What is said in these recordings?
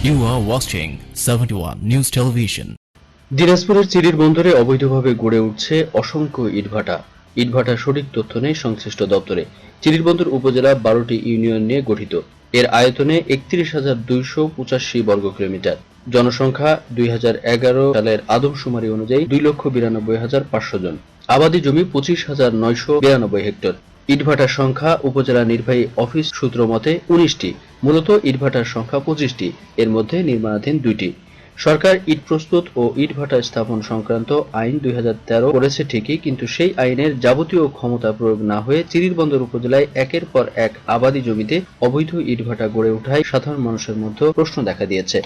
You are watching 71 News Television. দিনাজপুরের চিরির বন্দরে অবৈধভাবে গড়ে উঠছে অসংখ্য ইটভাটা। ইটভাটার সঠিক তথ্য নেই সংশ্লিষ্ট দপ্তরে। চিরির বন্দর উপজেলা ১২টি ইউনিয়ন নিয়ে গঠিত। এর আয়তনে ৩১,২৮৫ বর্গ কিলোমিটার। জনসংখ্যা ২০১১ সালের আদমশুমারি অনুযায়ী ২,৯২,৫০০ জন। আবাদি জমি ২৫,৯৯২ হেক্টর। ইটভাটার সংখ্যা উপজেলা নির্বাহী অফিস সূত্র মতে ১৯টি। মূলত ইটভাটার সংখ্যা ২৫টি, এর মধ্যে নির্মাণাধীন ২টি। সরকার ইট প্রস্তুত ও ইটভাটা স্থাপন সংক্রান্ত আইন ২০১৩ করেছে ঠিকই, কিন্তু সেই আইনের যাবতীয় ক্ষমতা প্রয়োগ না হয়ে চিরিরবন্দর উপজেলায় একের পর এক আবাদি জমিতে অবৈধ ইটভাটা গড়ে ওঠায় সাধারণ মানুষের মধ্যে প্রশ্ন দেখা দিয়েছে।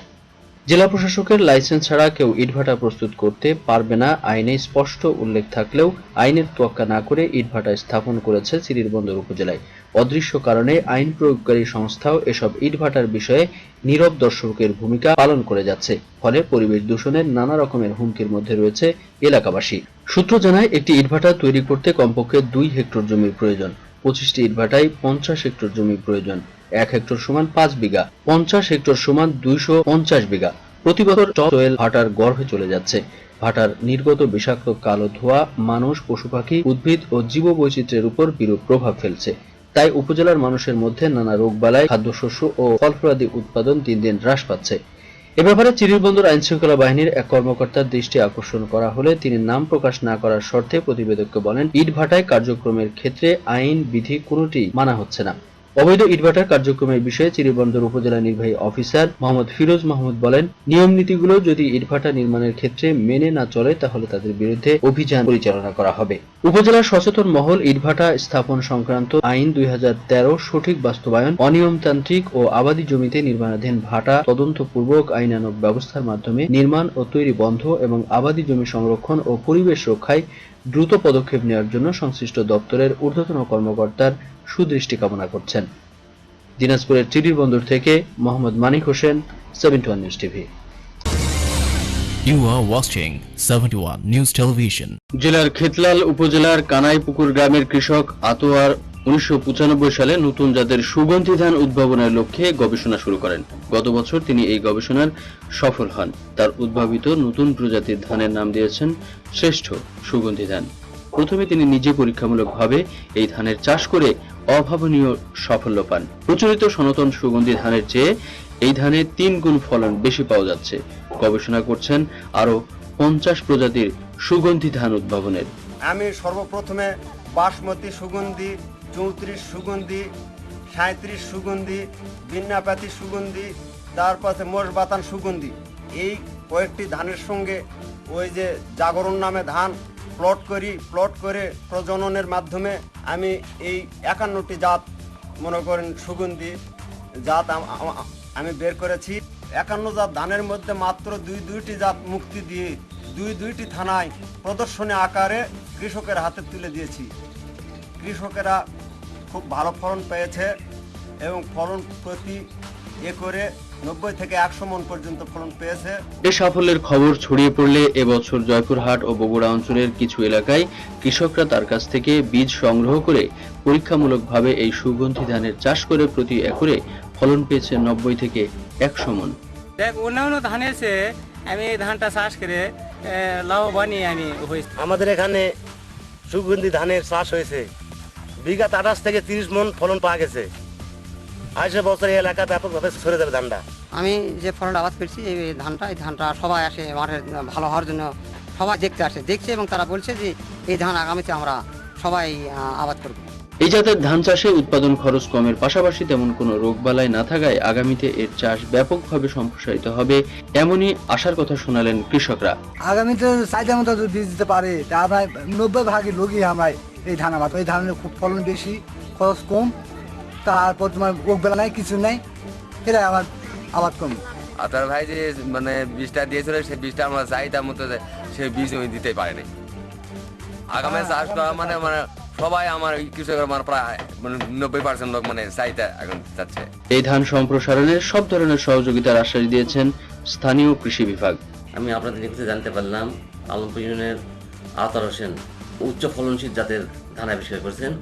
জেলা প্রশাসকের লাইসেন্স ছাড়া কেউ ইটভাটা প্রস্তুত করতে পারবে না আইনে স্পষ্ট উল্লেখ থাকলেও আইনের তোয়াক্কা না করে ইটভাটা স্থাপন করেছে চিরিরবন্দর উপজেলায়। অদৃশ্য কারণে আইন প্রয়োগকারী সংস্থাও এসব ইটভাটার বিষয়ে নীরব দর্শকের ভূমিকা পালন করে যাচ্ছে। ফলে পরিবেশ দূষণের নানা রকমের হুমকির মধ্যে রয়েছে এলাকাবাসী। সূত্র জানায়, একটি ইটভাটা তৈরি করতে কমপক্ষে ২ হেক্টর জমির প্রয়োজন। ২৫টি ইটভাটায় ৫০ হেক্টর জমি প্রয়োজন। ১ হেক্টর সমান ৫ বিঘা, ৫০ হেক্টর সমান ২৫০ বিঘা। প্রতি বছর সোয়েল ভাটার গর্ভে চলে যাচ্ছে। ভাটার নির্গত বিষাক্ত কালো ধোঁয়া মানুষ, পশুপাখি, উদ্ভিদ ও জীববৈচিত্র্যের উপর বিরূপ প্রভাব ফেলছে। তাই উপজেলার মানুষের মধ্যে নানা রোগবালাই, খাদ্যশস্য ও ফলফলাদি উৎপাদন দিন দিন হ্রাস পাচ্ছে। এ ব্যাপারে চিরিরবন্দর আইনশৃঙ্খলা বাহিনীর এক কর্মকর্তার দৃষ্টি আকর্ষণ করা হলে তিনি নাম প্রকাশ না করার শর্তে প্রতিবেদককে বলেন, ইটভাটায় কার্যক্রমের ক্ষেত্রে আইন বিধি কোনোটি মানা হচ্ছে না। অবৈধ ইটভাটার কার্যক্রমের বিষয়ে চিরিরবন্দর উপজেলা নির্বাহী অফিসার মোহাম্মদ ফিরোজ মাহমুদ বলেন, নিয়ম নীতিগুলো যদি ইটভাটা নির্মাণের ক্ষেত্রে মেনে না চলে তাহলে তাদের বিরুদ্ধে অভিযান পরিচালনা করা হবে। উপজেলার সচেতন মহল ইটভাটা স্থাপন সংক্রান্ত আইন ২০১৩ সঠিক বাস্তবায়ন, অনিয়মতান্ত্রিক ও আবাদি জমিতে নির্মাণাধীন ভাটা তদন্তপূর্বক আইনানুগ ব্যবস্থার মাধ্যমে নির্মাণ ও তৈরি বন্ধ এবং আবাদি জমি সংরক্ষণ ও পরিবেশ রক্ষায় দ্রুত পদক্ষেপ নেওয়ার জন্য সংশ্লিষ্ট দপ্তরের ঊর্ধ্বতন কর্মকর্তার সুদৃষ্টি কামনা করছেন। দিনাজপুরের চিরিরবন্দর থেকে Mohammad Manik Hossain, 71 news TV. You are watching 71 News Television. জেলার খেতলাল উপজেলার কানাইপুকুর গ্রামের কৃষক আতোয়ার ১৯৯৫ সালে নতুন জাতের সুগন্ধি ধান উদ্ভাবনের লক্ষ্যে গবেষণা শুরু করেন। গত বছর তিনি এই গবেষণার সফল হন। তার উদ্ভাবিত নতুন প্রজাতির ধানের নাম দিয়েছেন শ্রেষ্ঠ সুগন্ধি ধান। প্রথমে তিনি নিজে পরীক্ষামূলকভাবে এই ধানের চাষ করে অভাবনীয় সাফল্য পান। প্রচলিত সনাতন সুগন্ধি ধানের চেয়ে এই ধানে ৩ গুণ ফলন বেশি পাওয়া যাচ্ছে। গবেষণা করছেন আরো ৫০ প্রজাতির সুগন্ধি ধান উদ্ভাবনের। আমি সর্বপ্রথমে বাসমতি সুগন্ধি, ৩৪ সুগন্ধি, ৩৭ সুগন্ধি, বিন্যাপাতি সুগন্ধি, তারপরে মোষবাতান সুগন্ধি, এই কয়েকটি ধানের সঙ্গে ওই যে জাগরণ নামে ধান প্লট করি। প্লট করে প্রজননের মাধ্যমে আমি এই ৫১টি জাত মনে করেন সুগন্ধি জাত আমি বের করেছি। ৫১ জাত ধানের মধ্যে মাত্র দুইটি জাত মুক্তি দিয়ে দুইটি থানায় প্রদর্শনী আকারে কৃষকের হাতে তুলে দিয়েছি। কৃষকেরা খুব ভালো ফলন পেয়েছে এবং ফলন প্রতি একরে ৯০ থেকে ১০০ মণ পর্যন্ত ফলন পেয়েছে। এই সাফল্যের খবর ছড়িয়ে পড়লে এবছর জয়পুরহাট ও বগুড়া অঞ্চলের কিছু এলাকায় কৃষকরা তার কাছ থেকে বীজ সংগ্রহ করে পরীক্ষামূলকভাবে এই সুগন্ধি ধানের চাষ করে প্রতি একরে ফলন পেয়েছে ৯০ থেকে ১০০ মণ। অন্যান্য ধানের চেয়ে আমি এই ধানটা চাষ করে লাভবানই আমি হয়েছি। আমাদের এখানে সুগন্ধি ধানের চাষ হয়েছে, বিঘা ২৮ থেকে ৩০ মণ ফলন পাওয়া গেছে। আসে বছর এই এলাকা ব্যাপকভাবে ছড়ে যাবে ধানটা। আমি যে ফলনটা আবাদ করছি এই ধানটা সবাই আসে মাঠের ভালো হওয়ার জন্য সবাই দেখছে এবং তারা বলছে যে এই ধান আগামীতে আমরা সবাই আবাদ করব। এই জাতের ধান চাষে উৎপাদন খরচ কমের পাশাপাশি তেমন কোনো রোগবালাই না থাকায় আগামীতে এর চাষ ব্যাপকভাবে সম্প্রসারিত হবে, এমনই আশার কথা শোনালেন কৃষকরা। আগামীতে চাহিদা মতো যদি বীজ দিতে পারে তা আমরা ৯০% লোকই আমরা এই ধান আবাদ, এই ধানের খুব ফলন বেশি, খরচ কম, তারপর তোমার রোগবেলা নাই, কিছু নাই, এটা আমার আবাদ কম। আপনার ভাই যে মানে বীজটা দিয়েছিল সেই বীজটা আমরা চাহিদা মতো সেই বীজ দিতে পারেনি। আগামী চাষ করা মানে সবাই আমার কৃষকের প্রায় ৯০% লোক চাহিদা এখন যাচ্ছে। এই ধান সম্প্রসারণে সব ধরনের সহযোগিতার আশ্বাস দিয়েছেন স্থানীয় কৃষি বিভাগ। আমি আপনাদের নিকটে জানতে পারলাম আলমপুর ইউনিয়নের আতর হোসেন উচ্চ ফলনশীল জাতের ধান আবিষ্কার করেছেন।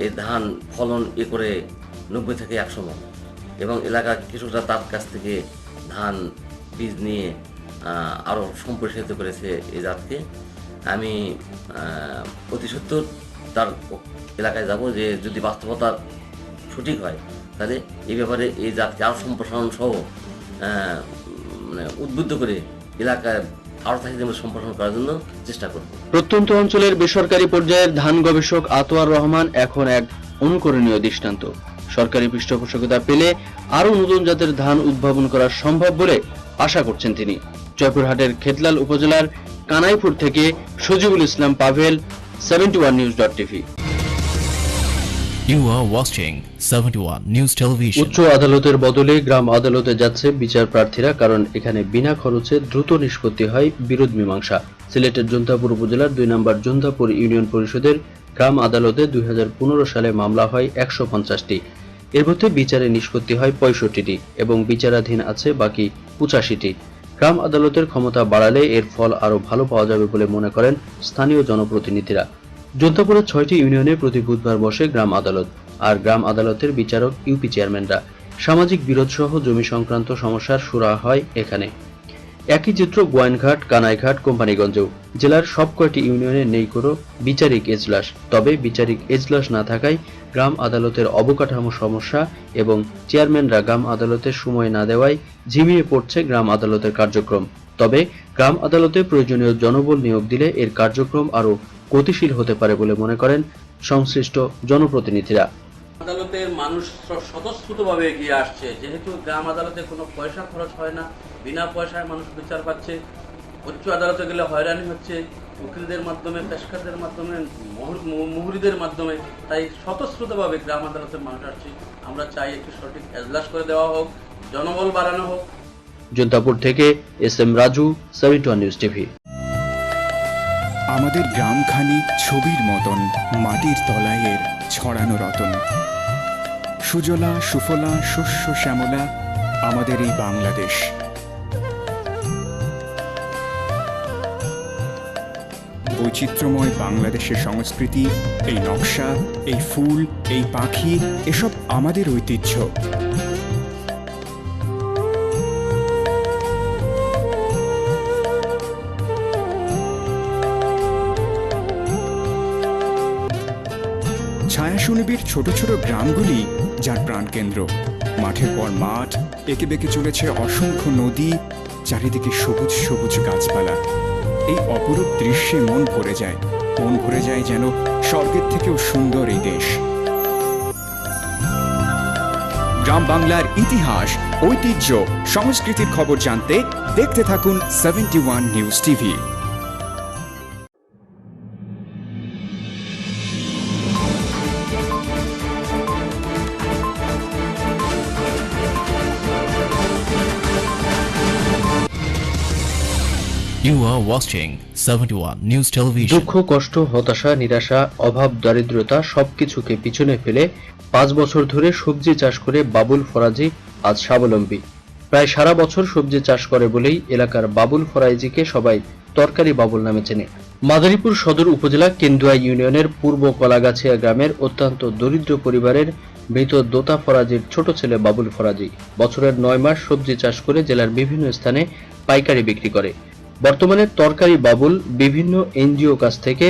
এই ধান ফলন একরে ৯০ থেকে ১০০ মণ এবং এলাকার কৃষকরা তার কাছ থেকে ধান বীজ নিয়ে আরও সম্প্রসারিত করেছে এই জাতকে। আমি অতি সত্বর তার এলাকায় যাব, যে যদি বাস্তবতা সঠিক হয় তাহলে এই ব্যাপারে এই জাতকে আরও সম্প্রসারণ সহ মানে উদ্বুদ্ধ করে এলাকায় আরও চাহিদা সম্প্রসারণ করার জন্য চেষ্টা করব। প্রত্যন্ত অঞ্চলের বেসরকারি পর্যায়ের ধান গবেষক আতোয়ার রহমান এখন এক অনুকরণীয় দৃষ্টান্ত। সরকারি পৃষ্ঠপোষকতা পেলে আরও নতুন জাতের ধান উদ্ভাবন করা সম্ভব বলে আশা করছেন তিনি। জয়পুরহাটের খেতলাল উপজেলার কানাইপুর থেকে সজিবুল ইসলাম Pavel, 71news.tv। You are watching 71 News Television. উচ্চ আদালতের বদলে গ্রাম আদালতে যাচ্ছে বিচার প্রার্থীরা, কারণ এখানে বিনা খরচে দ্রুত নিষ্পত্তি হয় বিরোধ মীমাংসা। সিলেটের জন্তাপুর উপজেলার 2 নম্বর জন্তাপুর ইউনিয়ন পরিষদের গ্রাম আদালতে 2015 সালে মামলা হয় 150টি। এর মধ্যে বিচারে নিষ্পত্তি হয় 65টি এবং বিচারাধীন আছে বাকি 85টি। গ্রাম আদালতের ক্ষমতা বাড়ালে এর ফল আরও ভালো পাওয়া যাবে বলে মনে করেন স্থানীয় জনপ্রতিনিধিরা। জন্তাপুরের 6টি ইউনিয়নে প্রতি বুধবার বসে গ্রাম আদালত, আর গ্রাম আদালতের বিচারক ইউপি চেয়ারম্যানরা। সামাজিক বিরোধ সহ জমি সংক্রান্ত সমস্যার সুরা হয় এখানে। একই চিত্র গোয়াইনঘাট, কানাইঘাট, কোম্পানিগঞ্জেও। জেলার সব কয়টি ইউনিয়নে নেই কোনো বিচারিক এজলাস। তবে বিচারিক এজলাস না থাকায় গ্রাম আদালতের অবকাঠামো সমস্যা এবং চেয়ারম্যানরা গ্রাম আদালতে সময় না দেওয়ায় ঝিমিয়ে পড়ছে গ্রাম আদালতের কার্যক্রম। তবে গ্রাম আদালতে প্রয়োজনীয় জনবল নিয়োগ দিলে এর কার্যক্রম আরও গতিশীল হতে পারে বলে মনে করেন সংশ্লিষ্ট জনপ্রতিনিধিরা। আদালতের মানুষ স্বতঃস্ফূর্তভাবে এগিয়ে আসছে, যেহেতু গ্রাম আদালতে কোনো পয়সা খরচ হয় না, বিনা পয়সায় মানুষ বিচার পাচ্ছে। উচ্চ আদালতে গেলে হয়রানি হচ্ছে উকিলদের মাধ্যমে, পেশকারদের মাধ্যমে, মুহুরিদের মাধ্যমে। তাই স্বতঃস্ফূর্তভাবে গ্রাম আদালতের মানুষ আসছে। আমরা চাই একটু সঠিক এজলাস করে দেওয়া হোক, জনবল বাড়ানো হোক। জন্তাপুর থেকে SM রাজু, 71news.tv। আমাদের গ্রামখানি ছবির মতন মাটির তলায় এর ছড়ানো রতন। সুজলা সুফলা শস্য শ্যামলা আমাদের এই বাংলাদেশ। বৈচিত্র্যময় বাংলাদেশের সংস্কৃতি, এই নকশা, এই ফুল, এই পাখি, এসব আমাদের ঐতিহ্য। ছায়া সুনিবিড় ছোট ছোট গ্রামগুলি যার প্রাণকেন্দ্র। মাঠের পর মাঠ, এঁকে বেঁকে চলেছে অসংখ্য নদী, চারিদিকে সবুজ সবুজ গাছপালা। এই অপরূপ দৃশ্যে মন ভরে যায় যেন স্বর্গের থেকেও সুন্দর এই দেশ। গ্রাম বাংলার ইতিহাস, ঐতিহ্য, সংস্কৃতির খবর জানতে দেখতে থাকুন 71 news TV. You are watching 71 News Television. দুঃখ, কষ্ট, হতাশা, নিরাশা, অভাব, দারিদ্রতা সবকিছুকে পিছনে ফেলে 5 বছর ধরে সবজি চাষ করে বাবুল ফরাজি আজ স্বাবলম্বী। প্রায় সারা বছর সবজি চাষ করে বলেই এলাকার বাবুল ফরাইজিকে সবাই তরকারি বাবুল নামে চেনে। মাদারীপুর সদর উপজেলা কেন্দুয়া ইউনিয়নের পূর্ব কলাগাছিয়া গ্রামের অত্যন্ত দরিদ্র পরিবারের মৃত দোতা ফরাজির ছোট ছেলে বাবুল ফরাজি বছরের 9 মাস সবজি চাষ করে জেলার বিভিন্ন স্থানে পাইকারি বিক্রি করে। বর্তমানে তরকারি বাবুল বিভিন্ন এনজিও কাছ থেকে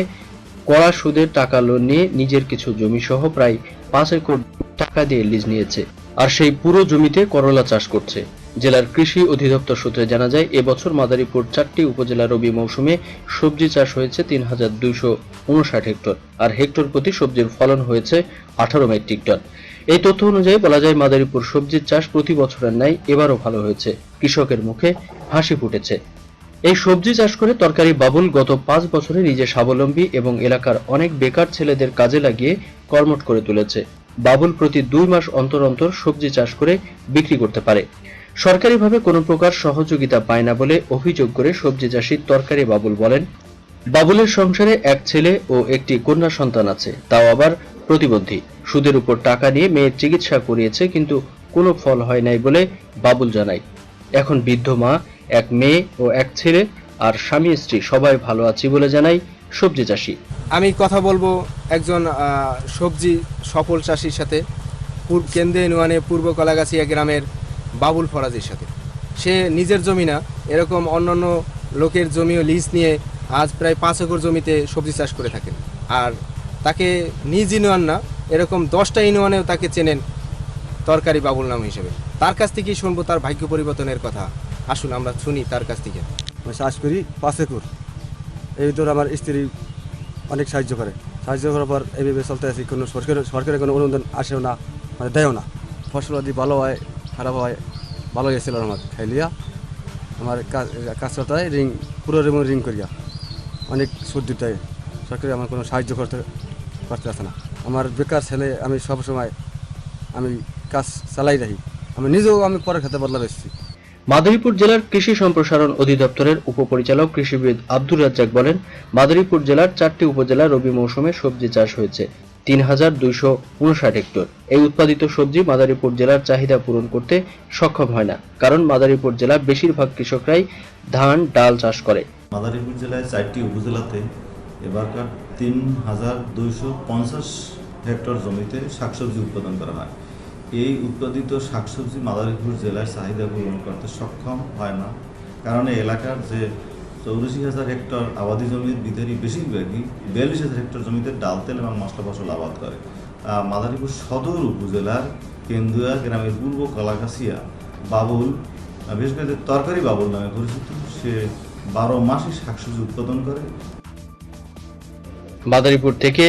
কড়া সুদের টাকা লোন নিয়ে নিজের কিছু জমি সহ প্রায় 5 একর টাকা দিয়ে লিজ নিয়েছে, আর সেই পুরো জমিতে করলা চাষ করছে। জেলার কৃষি অধিদপ্তর সূত্রে জানা যায়, এবছর মাদারীপুর 4টি উপজেলা রবি মৌসুমে সবজি চাষ হয়েছে 3259 হেক্টর, আর হেক্টর প্রতি সবজির ফলন হয়েছে 18 মেট্রিক টন। এই তথ্য অনুযায়ী বলা যায়, মাদারীপুর সবজির চাষ প্রতি বছরের ন্যায় এবারও ভালো হয়েছে। কৃষকের মুখে হাসি ফুটেছে। এই সবজি চাষ করে তরকারি বাবুল গত 5 বছরে নিজে স্বাবলম্বী এবং এলাকার অনেক বেকার ছেলেদের কাজে লাগিয়ে কর্মঠ করে তুলেছে। বাবুল প্রতি 2 মাস অন্তর অন্তর সবজি চাষ করে বিক্রি করতে পারে। সরকারিভাবে কোনো প্রকার সহযোগিতা পায় না বলে অভিযোগ করে সবজি চাষী তরকারি বাবুল বলেন, বাবুলের সংসারে এক ছেলে ও একটি কন্যা সন্তান আছে, তাও আবার প্রতিবন্ধী। সুদের উপর টাকা নিয়ে মেয়ের চিকিৎসা করিয়েছে, কিন্তু কোনো ফল হয় নাই বলে বাবুল জানায়। এখন বৃদ্ধ মা, এক মেয়ে ও এক ছেলে আর স্বামী স্ত্রী সবাই ভালো আছি বলে জানাই সবজি চাষী। আমি কথা বলবো একজন সবজি সফল চাষীর সাথে, কেন্দ্রে ইউনিয়নে পূর্ব কলাগাছিয়া গ্রামের বাবুল ফরাজির সাথে। সে নিজের জমি না, এরকম অন্যান্য লোকের জমিও লিজ নিয়ে আজ প্রায় 5 একর জমিতে সবজি চাষ করে থাকেন। আর তাকে নিজ ইউনিয়ন না, এরকম 10টা ইউনিয়নেও তাকে চেনেন তরকারি বাবুল নাম হিসেবে। তার কাছ থেকেই শুনবো তার ভাগ্য পরিবর্তনের কথা। আসুন আমরা শুনি তার কাছ থেকে। চাষ করি 5 একর। এই ভিতরে আমার স্ত্রী অনেক সাহায্য করে। সাহায্য করার পর এইভাবে চলতে আছি। কোনো সরকারের কোনো অনুদান আসেও না, মানে দেয়ও না। ফসল যদি ভালো হয় খারাপ হয়, ভালো হয়েছিল আমার খাইলিয়া। আমার কাজ করতে হয় পুরো রিং করিয়া, অনেক সুদ দিতে হয়। সরকারি আমার কোনো সাহায্য করতে আসে না। আমার বেকার ছেলে, আমি সবসময় আমি কাজ চালাই রাখি। আমি নিজেও পরের খাতে বদলা বেশি। মাদারীপুর জেলার কৃষি সম্প্রসারণ অধিদপ্তরের উপপরিচালক কৃষিবিদ আব্দুর রাজ্জাক বলেন, মাদারীপুর জেলার 4টি উপজেলা রবি মৌসুমে সবজি চাষ হয়েছে 3259 হেক্টর। এই উৎপাদিত সবজি মাদারীপুর জেলার চাহিদা পূরণ করতে সক্ষম হয় না, কারণ মাদারীপুর জেলার বেশিরভাগ কৃষকরাই ধান ডাল চাষ করে। মাদারীপুর জেলায় 4টি উপজেলাতে এবারকার 3250 হেক্টর জমিতে শাকসবজি উৎপাদন করা হয়। এই উৎপাদিত শাকসবজি মাদারীপুর জেলার চাহিদা পূরণ করতে সক্ষম হয় না, কারণ এই এলাকার যে 84,000 হেক্টর আবাদি জমির ভিতরে বেশিরভাগই 42,000 হেক্টর জমিতে ডাল তেল এবং মশলা ফসল আবাদ করে। মাদারীপুর সদর উপজেলার কেন্দুয়া গ্রামের পূর্ব কলাকাছিয়া বাবুল, বিশেষ করে তরকারি বাবুল নামে পরিচিত, সে 12 মাসই শাকসবজি উৎপাদন করে। মাদারীপুর থেকে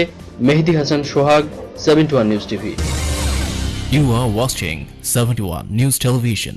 Mehedi Hasan Sohag, 71 news TV. You are watching 71 News Television.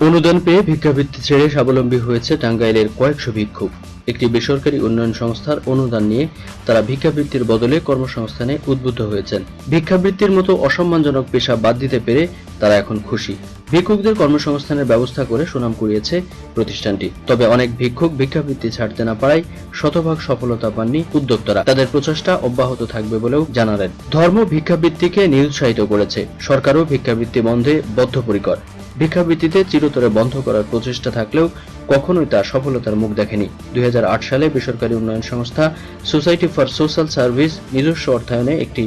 অনুদান পেয়ে ভিক্ষাবৃত্তি ছেড়ে স্বাবলম্বী হয়েছে টাঙ্গাইলের কয়েকশো ভিক্ষুক। একটি বেসরকারি উন্নয়ন সংস্থার অনুদান নিয়ে তারা ভিক্ষাবৃত্তির বদলে কর্মসংস্থানে উদ্বুদ্ধ হয়েছেন। ভিক্ষাবৃত্তির মতো অসম্মানজনক পেশা বাদ দিতে পেরে তারা এখন খুশি। ভিক্ষুকদের কর্মসংস্থানের ব্যবস্থা করে সুনাম কুড়িয়েছে প্রতিষ্ঠানটি। তবে অনেক ভিক্ষুক ভিক্ষাবৃত্তি ছাড়তে না পারায় শতভাগ সফলতা পাননি উদ্যোক্তারা। তাদের প্রচেষ্টা অব্যাহত থাকবে বলেও জানালেন। ধর্ম ভিক্ষাবৃত্তিকে নিরুৎসাহিত করেছে, সরকারও ভিক্ষাবৃত্তি বন্ধে বদ্ধপরিকর। ভিক্ষাবৃত্তিতে চিরতরে বন্ধ করার প্রচেষ্টা থাকলেও কখনোই তা সফলতার মুখ দেখেনি। 2008 সালে বেসরকারি উন্নয়ন সংস্থা সোসাইটি ফর সোশ্যাল সার্ভিস নিজস্ব অর্থায়নে একটি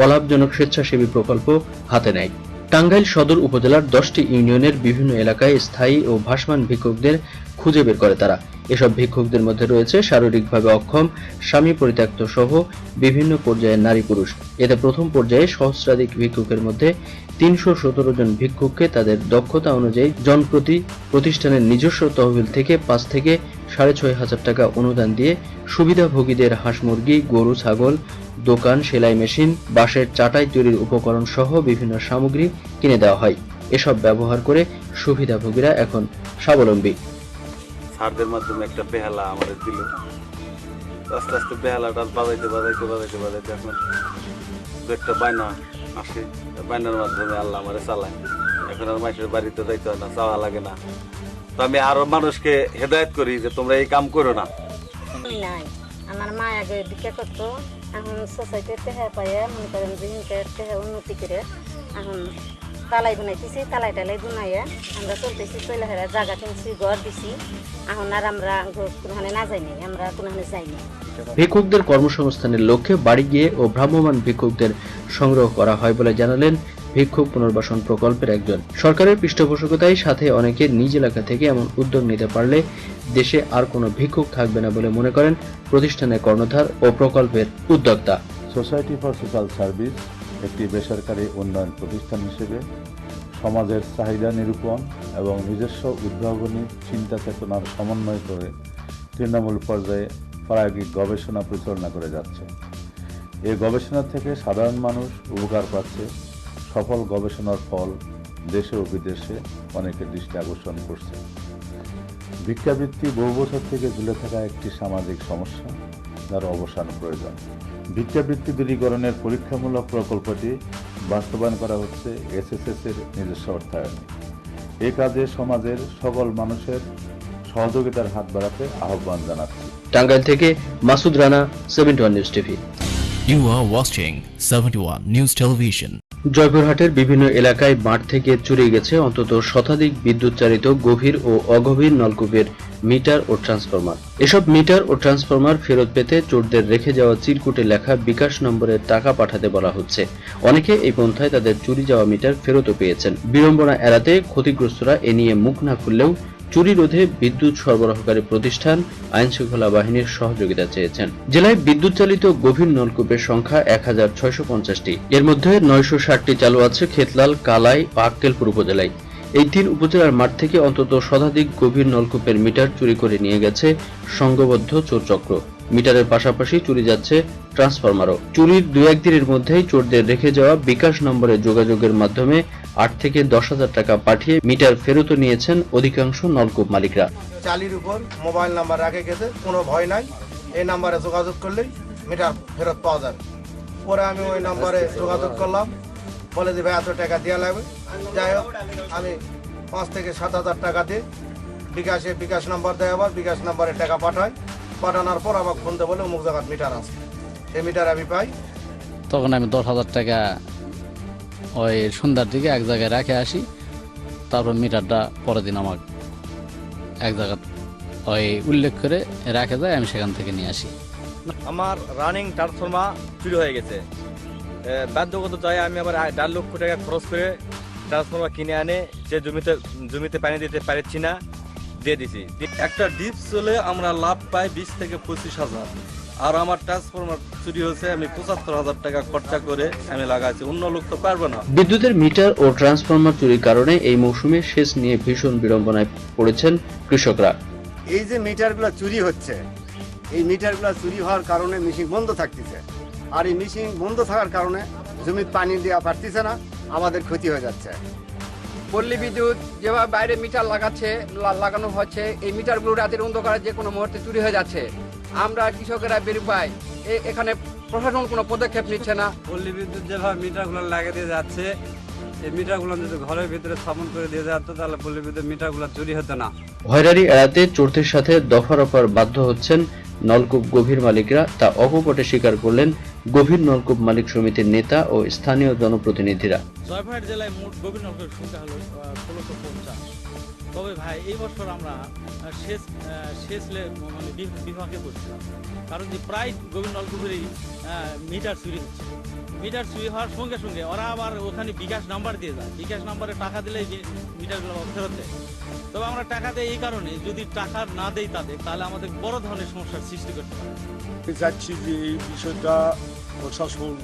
অলাভজনক স্বেচ্ছাসেবী প্রকল্প হাতে নেয়। টাঙ্গাইল সদর উপজেলার 10টি ইউনিয়নের বিভিন্ন এলাকায় স্থায়ী ও ভাসমান ভিক্ষুকদের খুঁজে বের করে তারা। এসব ভিক্ষুকদের মধ্যে রয়েছে শারীরিকভাবে অক্ষম, স্বামী পরিত্যক্ত সহ বিভিন্ন পর্যায়ের নারী পুরুষ। এতে প্রথম পর্যায়ে সহস্রাধিক ভিক্ষুকের মধ্যে 317 জন ভিক্ষুককে তাদের দক্ষতা অনুযায়ী জনপ্রতি প্রতিষ্ঠানের নিজস্ব তহবিল থেকে 5 থেকে 6,500 টাকা অনুদান দিয়ে সুবিধাভোগীদের হাঁস মুরগি, গরু ছাগল, দোকান, সেলাই মেশিন, বাঁশের চাটাই তৈরির উপকরণ সহ বিভিন্ন সামগ্রী কিনে দেওয়া হয়। এসব ব্যবহার করে সুবিধাভোগীরা এখন স্বাবলম্বী। সারদের মাধ্যমে একটা বেহালা আমাদের দিল, আস্তে আস্তে বেহালাটা বাজাইতে এখন একটা বায়না আসে, বায়নার মাধ্যমে আল্লাহ আমারে চালায়। এখন আর মানুষের বাড়িতে যাইতে হয় না, চাওয়া লাগে না। তো আমি আরো মানুষকে হেদায়েত করি যে তোমরা এই কাম করো না। নাই, আমার মা আগে ভিক্ষা করতো, এখন সোসাইটির টেহা পাইয়া মনে করেন যে টেহা উন্নতি করে এখন তালাই বানাইতেছি, তালাই বানাইয়া আমরা চলতেছি, চলে হেরা জায়গা কিনছি, ঘর দিছি। এখন আর আমরা কোনখানে না যাইনি, আমরা কোনখানে যাইনি। ভিক্ষুকদের কর্মসংস্থানের লক্ষ্যে বাড়ি গিয়ে ও ভ্রাম্যমাণ ভিক্ষুকদের সংগ্রহ করা হয় বলে জানালেন ভিক্ষুক পুনর্বাসন প্রকল্পের একজন। সরকারের পৃষ্ঠপোষকতায় সাথে অনেকে নিজ এলাকা থেকে এমন উদ্যোগ নিতে পারলে দেশে আর কোনো ভিক্ষুক থাকবে না বলে মনে করেন প্রতিষ্ঠানের কর্ণধার ও প্রকল্পের উদ্যোক্তা। সোসাইটি ফর সোশ্যাল সার্ভিস একটি বেসরকারি উন্নয়ন প্রতিষ্ঠান হিসেবে সমাজের চাহিদা নিরূপণ এবং নিজস্ব উদ্ভাবনী চিন্তা চেতনার সমন্বয় করে তৃণমূল পর্যায়ে প্রায়োগিক গবেষণা পরিচালনা করে যাচ্ছে। এই গবেষণা থেকে সাধারণ মানুষ উপকার পাচ্ছে। সফল গবেষণার ফল দেশে ও বিদেশে অনেকের দৃষ্টি আকর্ষণ করছে। ভিক্ষাবৃত্তি বহু বছর থেকে ঝুলে থাকা একটি সামাজিক সমস্যা, যার অবসান প্রয়োজন। ভিক্ষাবৃত্তি দূরীকরণের পরীক্ষামূলক প্রকল্পটি বাস্তবায়ন করা হচ্ছে SSS এর নিজস্ব অর্থায়নে। এই কাজে সমাজের সকল মানুষের সহযোগিতার হাত বাড়াতে আহ্বান জানাচ্ছি। টাঙ্গাইল থেকে Masud Rana, 71 news TV. You are watching 71 News Television. জয়পুরহাটের বিভিন্ন এলাকায় মাঠ থেকে চুরি গেছে অন্তত শতাধিক বিদ্যুৎ চালিত গভীর ও অগভীর নলকূপের মিটার ও ট্রান্সফরমার। এসব মিটার ও ট্রান্সফরমার ফেরত পেতে চোরদের রেখে যাওয়া চিরকুটে লেখা বিকাশ নম্বরে টাকা পাঠাতে বলা হচ্ছে। অনেকে এই পন্থায় তাদের চুরি যাওয়া মিটার ফেরতও পেয়েছেন। বিড়ম্বনা এড়াতে ক্ষতিগ্রস্তরা এ নিয়ে মুখ না খুললেও চুরি রোধে বিদ্যুৎ সরবরাহকারী প্রতিষ্ঠান আইনশৃঙ্খলা বাহিনীর সহযোগিতা চেয়েছেন। জেলায় বিদ্যুৎ চালিত গভীর নলকূপের সংখ্যা 1650টি। এর মধ্যে 960টি চালু আছে খেতলাল, কালাই ও আক্কেলপুর উপজেলায়। এই 3 উপজেলার মাঠ থেকে অন্তত শতাধিক গভীর নলকূপের মিটার চুরি করে নিয়ে গেছে সংঘবদ্ধ চোরচক্র। মিটারের পাশাপাশি চুরি যাচ্ছে ট্রান্সফরমারও। চুরির 2-1 দিনের মধ্যেই চোরদের রেখে যাওয়া বিকাশ নম্বরে যোগাযোগের মাধ্যমে 8 থেকে 10,000 টাকা পাঠিয়ে মিটার ফেরত নিয়েছেন অধিকাংশ নলকূপ মালিকরা। চালির উপর মোবাইল নাম্বার রাখে গেছে, কোনো ভয় নাই, এই নাম্বারে যোগাযোগ করলেই মিটার ফেরত পাওয়া যাবে। পরে আমি ওই নাম্বারে যোগাযোগ করলাম, বলে যে ভাই এত টাকা দেওয়া লাগবে। যাই হোক, আমি 5 থেকে 7,000 টাকা দিয়ে বিকাশ নাম্বার দেয়, আবার বিকাশ নাম্বারে টাকা পাঠানোর পর আমাকে ফোন দিয়ে বলে অমুক জায়গার মিটার আছে, সেই মিটার আমি পাই। তখন আমি 10,000 টাকা ওই সন্ধ্যার দিকে এক জায়গায় রেখে আসি, তারপর মিটারটা পরের দিন আমার এক জায়গা ওই উল্লেখ করে রেখে যায়, আমি সেখান থেকে নিয়ে আসি। আমার রানিং ট্রান্সফরমার চুরি হয়ে গেছে, বাধ্যগত চাই আমি আবার 1.5 লক্ষ টাকা খরচ করে ট্রান্সফরমার কিনে আনে যে জমিতে পানি দিতে পারছি না, দিয়ে দিছি। একটা ডিপ চলে আমরা লাভ পাই 20 থেকে 25,000, আর আমার ট্রান্সফরমার চুরি হয়েছে, আমি 75,000 টাকা খরচা করে আমি লাগাইছি, অন্য লোক তো পারবো না। বিদ্যুতের মিটার ও ট্রান্সফরমার চুরির কারণে এই মৌসুমে সেচ নিয়ে ভীষণ বিড়ম্বনায় পড়েছেন কৃষকরা। এই যে মিটারগুলো চুরি হচ্ছে, এই মিটারগুলো চুরি হওয়ার কারণে মেশিন বন্ধ থাকতেছে, আর এই মেশিন বন্ধ থাকার কারণে জমিতে পানি দেওয়া পারতেছে না, আমাদের ক্ষতি হয়ে যাচ্ছে। পল্লী বিদ্যুৎ যেভাবে বাইরে মিটার লাগানো হচ্ছে, এই মিটারগুলো রাতের অন্ধকারে যে কোনো মুহূর্তে চুরি হয়ে যাচ্ছে। আমরা কৃষকেরা বের পাই, এখানে প্রশাসন কোনো পদক্ষেপ নিচ্ছে না। পল্লী বিদ্যুৎ যেভাবে মিটারগুলো লাগিয়ে দিয়ে যাচ্ছে, এই মিটারগুলো যদি ঘরের ভিতরে স্থাপন করে দিয়ে যেত, তাহলে পল্লী বিদ্যুৎ মিটারগুলো চুরি হতো না। হয়রানি এড়াতে চোরদের সাথে দফারফার বাধ্য হচ্ছেন নলকূপ গভীর মালিকরা, তা অকপটে স্বীকার করলেন গভীর নলকূপ মালিক সমিতির নেতা ও স্থানীয় জনপ্রতিনিধিরা। জয়পুরহাট জেলায় মোট গভীর নলকূপের সংখ্যা হলো 1650। তবে ভাই এই বছর আমরা শেষ মানে বিভাগে করছিলাম, কারণ যে প্রায় গভীর নলকূপেরই মিটার চুরি হচ্ছে। মিটার চুরি হওয়ার সঙ্গে সঙ্গে ওরা আবার ওখানে বিকাশ নাম্বার দিয়ে যায়, বিকাশ নাম্বারে টাকা দিলে মিটারগুলো ফেরত দেয়। তবে আমরা টাকা দেয় এই কারণে, যদি টাকা না দেই তাদের, তাহলে আমাদের বড় ধরনের সমস্যার সৃষ্টি করতে পারে। চাচ্ছি যে এই বিষয়টা প্রশাসন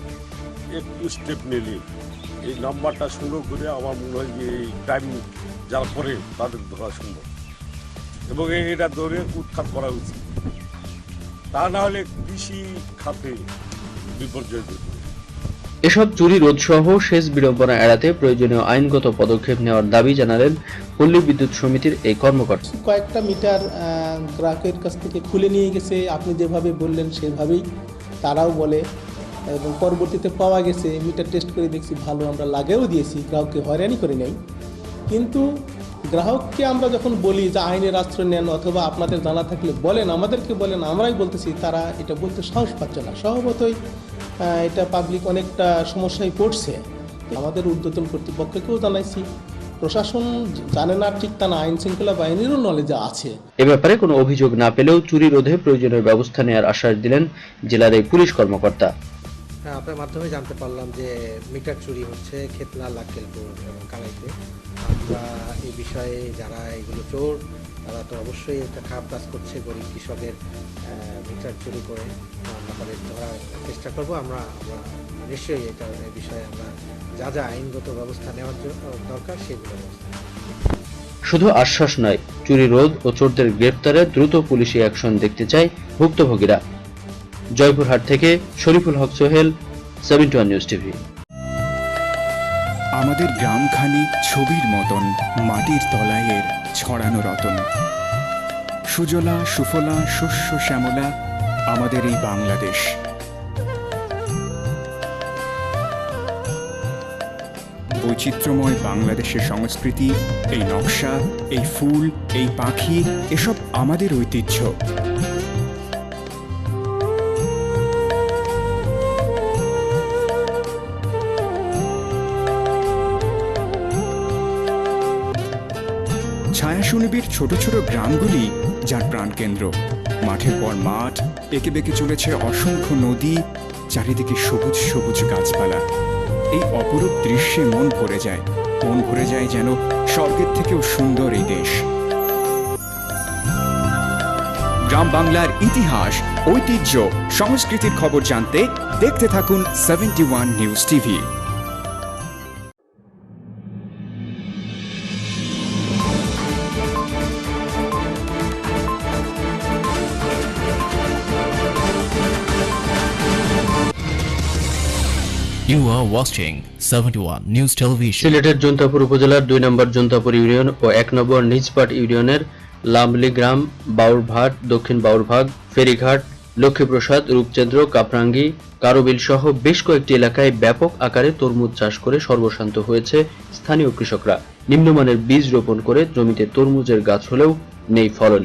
একটু স্টেপ নিলে এই নাম্বারটা সংগ্রহ করে আমার মনে হয় যে এই ক্রাইম যারা করে তাদের ধরা সম্ভব, এবং এটা ধরে উৎখাত করা উচিত। তা না হলে কৃষি খাতে বিপর্যয় ঘটবে। এসব চুরি রোধ সহ সেচ বিড়ম্বনা এড়াতে প্রয়োজনীয় আইনগত পদক্ষেপ নেওয়ার দাবি জানালেন পল্লী বিদ্যুৎ সমিতির এই কর্মকর্তা। কয়েকটা মিটার গ্রাহকের কাছ থেকে খুলে নিয়ে গেছে, আপনি যেভাবে বললেন সেভাবেই তারাও বলে, এবং পরবর্তীতে পাওয়া গেছে মিটার টেস্ট করে দেখছি ভালো, আমরা লাগেও দিয়েছি, গ্রাহককে হয়রানি করে নেই। কিন্তু গ্রাহককে আমরা যখন বলি যে আইনের আশ্রয় নেন অথবা আপনাদের জানা থাকলে বলেন, আমাদেরকে বলেন, আমরাই বলতেছি, তারা এটা বলতে সাহস পাচ্ছে না। স্বভাবতই এটা পাবলিক অনেকটা সমস্যায় পড়ছে। আমাদের ঊর্ধ্বতন কর্তৃপক্ষকেও জানাইছি, প্রশাসন জানে না ঠিক তা না, আইন শৃঙ্খলা বাহিনীরও নলেজে আছে। এ ব্যাপারে কোনো অভিযোগ না পেলেও চুরি রোধে প্রয়োজনীয় ব্যবস্থা নেওয়ার আশ্বাস দিলেন জেলার এই পুলিশ কর্মকর্তা। আপনার মাধ্যমে জানতে পারলাম যে মিটার চুরি হচ্ছে খেতলাল, আক্কেলপুর এবং কালাইতে। আমরা এই বিষয়ে যারা এগুলো চোর, তারা তো অবশ্যই একটা খারাপ কাজ করছে, গরিব কৃষকের মিটার চুরি করে আমরা তাদের ধরার চেষ্টা করব। আমরা নিশ্চয়ই এটা এই বিষয়ে আমরা যা আইনগত ব্যবস্থা নেওয়ার দরকার সেগুলো ব্যবস্থা। শুধু আশ্বাস নয়, চুরি রোধ ও চোরদের গ্রেফতারে দ্রুত পুলিশি অ্যাকশন দেখতে চায় ভুক্তভোগীরা। জয়পুরহাট থেকে শরীফুল হক সোহেল, 71 নিউজ টিভি। আমাদের গ্রামখানি ছবির মতন মাটির তলায়ের ছড়ানো রতন, সুজলা সুফলা শস্য শ্যামলা আমাদের এই বাংলাদেশ। বৈচিত্র্যময় বাংলাদেশের সংস্কৃতি, এই নকশা, এই ফুল, এই পাখি, এসব আমাদের ঐতিহ্য। সুনিবিড় ছোট ছোট গ্রামগুলি যার প্রাণকেন্দ্র। মাঠের পর মাঠ, এঁকে বেঁকে চলেছে অসংখ্য নদী, চারিদিকে সবুজ সবুজ গাছপালা। এই অপরূপ দৃশ্যে মন ভরে যায় যেন স্বর্গের থেকেও সুন্দর এই দেশ। গ্রাম বাংলার ইতিহাস, ঐতিহ্য, সংস্কৃতির খবর জানতে দেখতে থাকুন 71 news TV. You are watching 71 News Television. সিলেটের জৈন্তাপুর উপজেলার 2 নম্বর জৈন্তাপুর ইউনিয়ন ও 1 নম্বর নিজপাট ইউনিয়নের লামলি গ্রাম, বাউরভাট, দক্ষিণ বাউরভাগ, ফেরিঘাট, লক্ষ্মীপ্রসাদ, রূপচন্দ্র, কাপরাঙ্গি, কারবিল সহ বেশ কয়েকটি এলাকায় ব্যাপক আকারে তরমুজ চাষ করে সর্বশান্ত হয়েছে স্থানীয় কৃষকরা। নিম্নমানের বীজ রোপণ করে জমিতে তরমুজের গাছ হলেও নেই ফলন।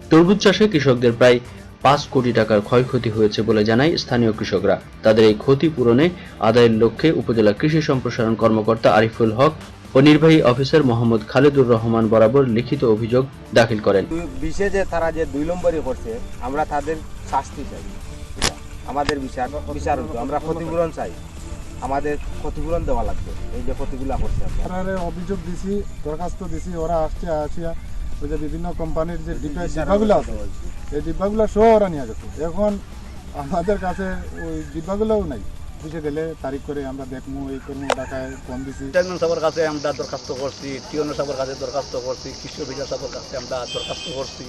তরমুজ চাষে কৃষকদের প্রায় 5 কোটি টাকার ক্ষয়ক্ষতি হয়েছে বলে জানায় স্থানীয় কৃষকরা। তাদের এই ক্ষতি পূরণে আদায়ের লক্ষ্যে উপজেলা কৃষি সম্প্রসারণ কর্মকর্তা আরিফুল হক ও নির্বাহী অফিসার মোহাম্মদ খালেদুর রহমান বরাবর লিখিত অভিযোগ দাখিল করেন। বিষে যে তারা যে 2 নম্বরই করছে, আমরা তাদের শাস্তি চাই, আমাদের বিচার আমরা ক্ষতিপূরণ চাই, আমাদের ক্ষতিপূরণ দেওয়া লাগবে। এই যে ক্ষতিগুলো করছে আমরা অভিযোগ দিছি, দরখাস্ত দিছি, ওরা আসিয়া ওই যে বিভিন্ন কোম্পানির যে ডিব্বাগুলো আছে এই ডিব্বাগুলো সহ ওরা নিয়ে গেছে। এখন আমাদের কাছে ওই ডিব্বাগুলোও নাই। বুঝে গেলে তারিখ করে আমরা দেখবো, এই করবো, টাকায় কম দিছি। চেয়ারম্যান সাহেবের কাছে আমরা দরখাস্ত করছি, টিওনো সাহেবের কাছে দরখাস্ত করছি, কৃষি অফিসার সাহেবের কাছে আমরা দরখাস্ত করছি।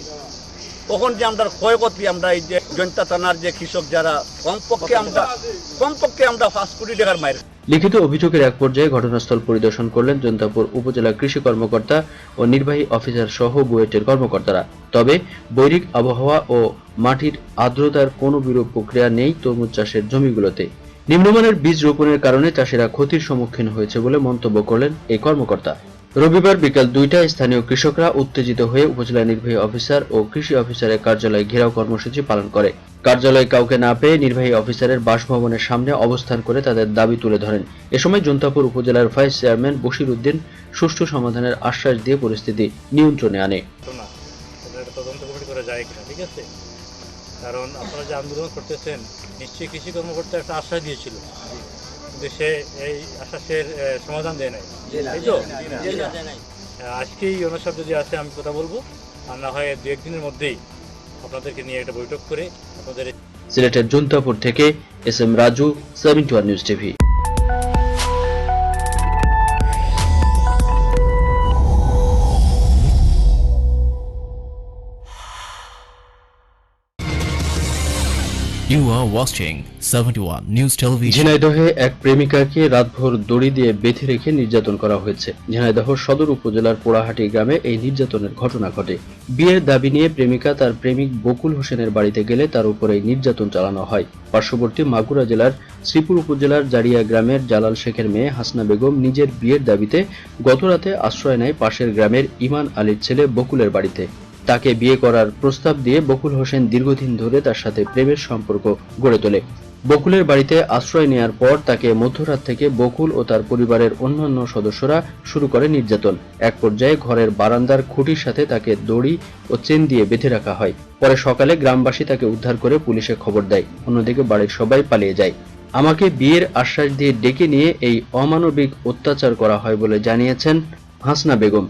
তখন যে আমরা ক্ষয়ক্ষতি, আমরা এই যে জৈন্তা থানার যে কৃষক যারা কমপক্ষে আমরা 5 কোটি টাকার মায়ের। লিখিত অভিযোগের এক পর্যায়ে ঘটনাস্থল পরিদর্শন করলেন জৈন্তাপুর উপজেলা কৃষি কর্মকর্তা ও নির্বাহী অফিসার সহ বুয়েটের কর্মকর্তারা। তবে বৈরিক আবহাওয়া ও মাটির আর্দ্রতার কোনো বিরূপ প্রক্রিয়া নেই তরমুজ চাষের জমিগুলোতে। নিম্নমানের বীজ রোপণের কারণে চাষিরা ক্ষতির সম্মুখীন হয়েছে বলে মন্তব্য করলেন এই কর্মকর্তা। রবিবার বিকাল 2টায় স্থানীয় কৃষকরা উত্তেজিত হয়ে উপজেলা নির্বাহী অফিসার ও কৃষি অফিসারের কার্যালয়ে ঘেরাও কর্মসূচি পালন করে। কার্যালয়ে কাউকে না পেয়ে নির্বাহী অফিসারের বাসভবনের সামনে অবস্থান করে তাদের দাবি তুলে ধরেন। এ সময় জৈন্তাপুর উপজেলার ভাইস চেয়ারম্যান বশির উদ্দিন সুষ্ঠু সমাধানের আশ্বাস দিয়ে পরিস্থিতি নিয়ন্ত্রণে আনে। ঠিক আছে, কারণ আপনারা যে আন্দোলন করতেছেন নিশ্চয়ই কৃষি কর্মকর্তা একটা আশ্বাস দিয়েছিল, কিন্তু সে এই আশ্বাসের সমাধান দেয় নাই। আজকেই ওনার সাথে যদি আছে আমি কথা বলবো, আর না হয় 2-1 দিনের মধ্যেই আপনাদেরকে নিয়ে একটা বৈঠক করে আপনাদের। সিলেটের জৈন্তাপুর থেকে SM Raju, 71 news TV. You are watching 71 News Television. ঝিনাইদহে এক প্রেমিকাকে রাতভর দড়ি দিয়ে বেঁধে রেখে নির্যাতন করা হয়েছে। ঝিনাইদহ সদর উপজেলার পোড়াহাটি গ্রামে এই নির্যাতনের ঘটনা ঘটে। বিয়ের দাবি নিয়ে প্রেমিকা তার প্রেমিক বকুল হোসেনের বাড়িতে গেলে তার উপরে নির্যাতন চালানো হয়। পার্শ্ববর্তী মাগুরা জেলার শ্রীপুর উপজেলার জারিয়া গ্রামের জালাল শেখের মেয়ে হাসনা বেগম নিজের বিয়ের দাবিতে গতরাতে আশ্রয় নেয় পাশের গ্রামের ইমান আলীর ছেলে বকুলের বাড়িতে। তাকে বিয়ে করার প্রস্তাব দিয়ে বকুল হোসেন দীর্ঘদিন ধরে তার সাথে প্রেমের সম্পর্ক গড়ে তোলে। বকুলের বাড়িতে আশ্রয় নেওয়ার পর তাকে মধ্যরাত থেকে বকুল ও তার পরিবারের অন্যান্য সদস্যরা শুরু করে নির্যাতন। এক পর্যায়ে ঘরের বারান্দার খুঁটির সাথে তাকে দড়ি ও চেন দিয়ে বেঁধে রাখা হয়। পরে সকালে গ্রামবাসী তাকে উদ্ধার করে পুলিশে খবর দেয়। অন্যদিকে বাড়ির সবাই পালিয়ে যায়। আমাকে বিয়ের আশ্বাস দিয়ে ডেকে নিয়ে এই অমানবিক অত্যাচার করা হয় বলে জানিয়েছেন হাসনা বেগম।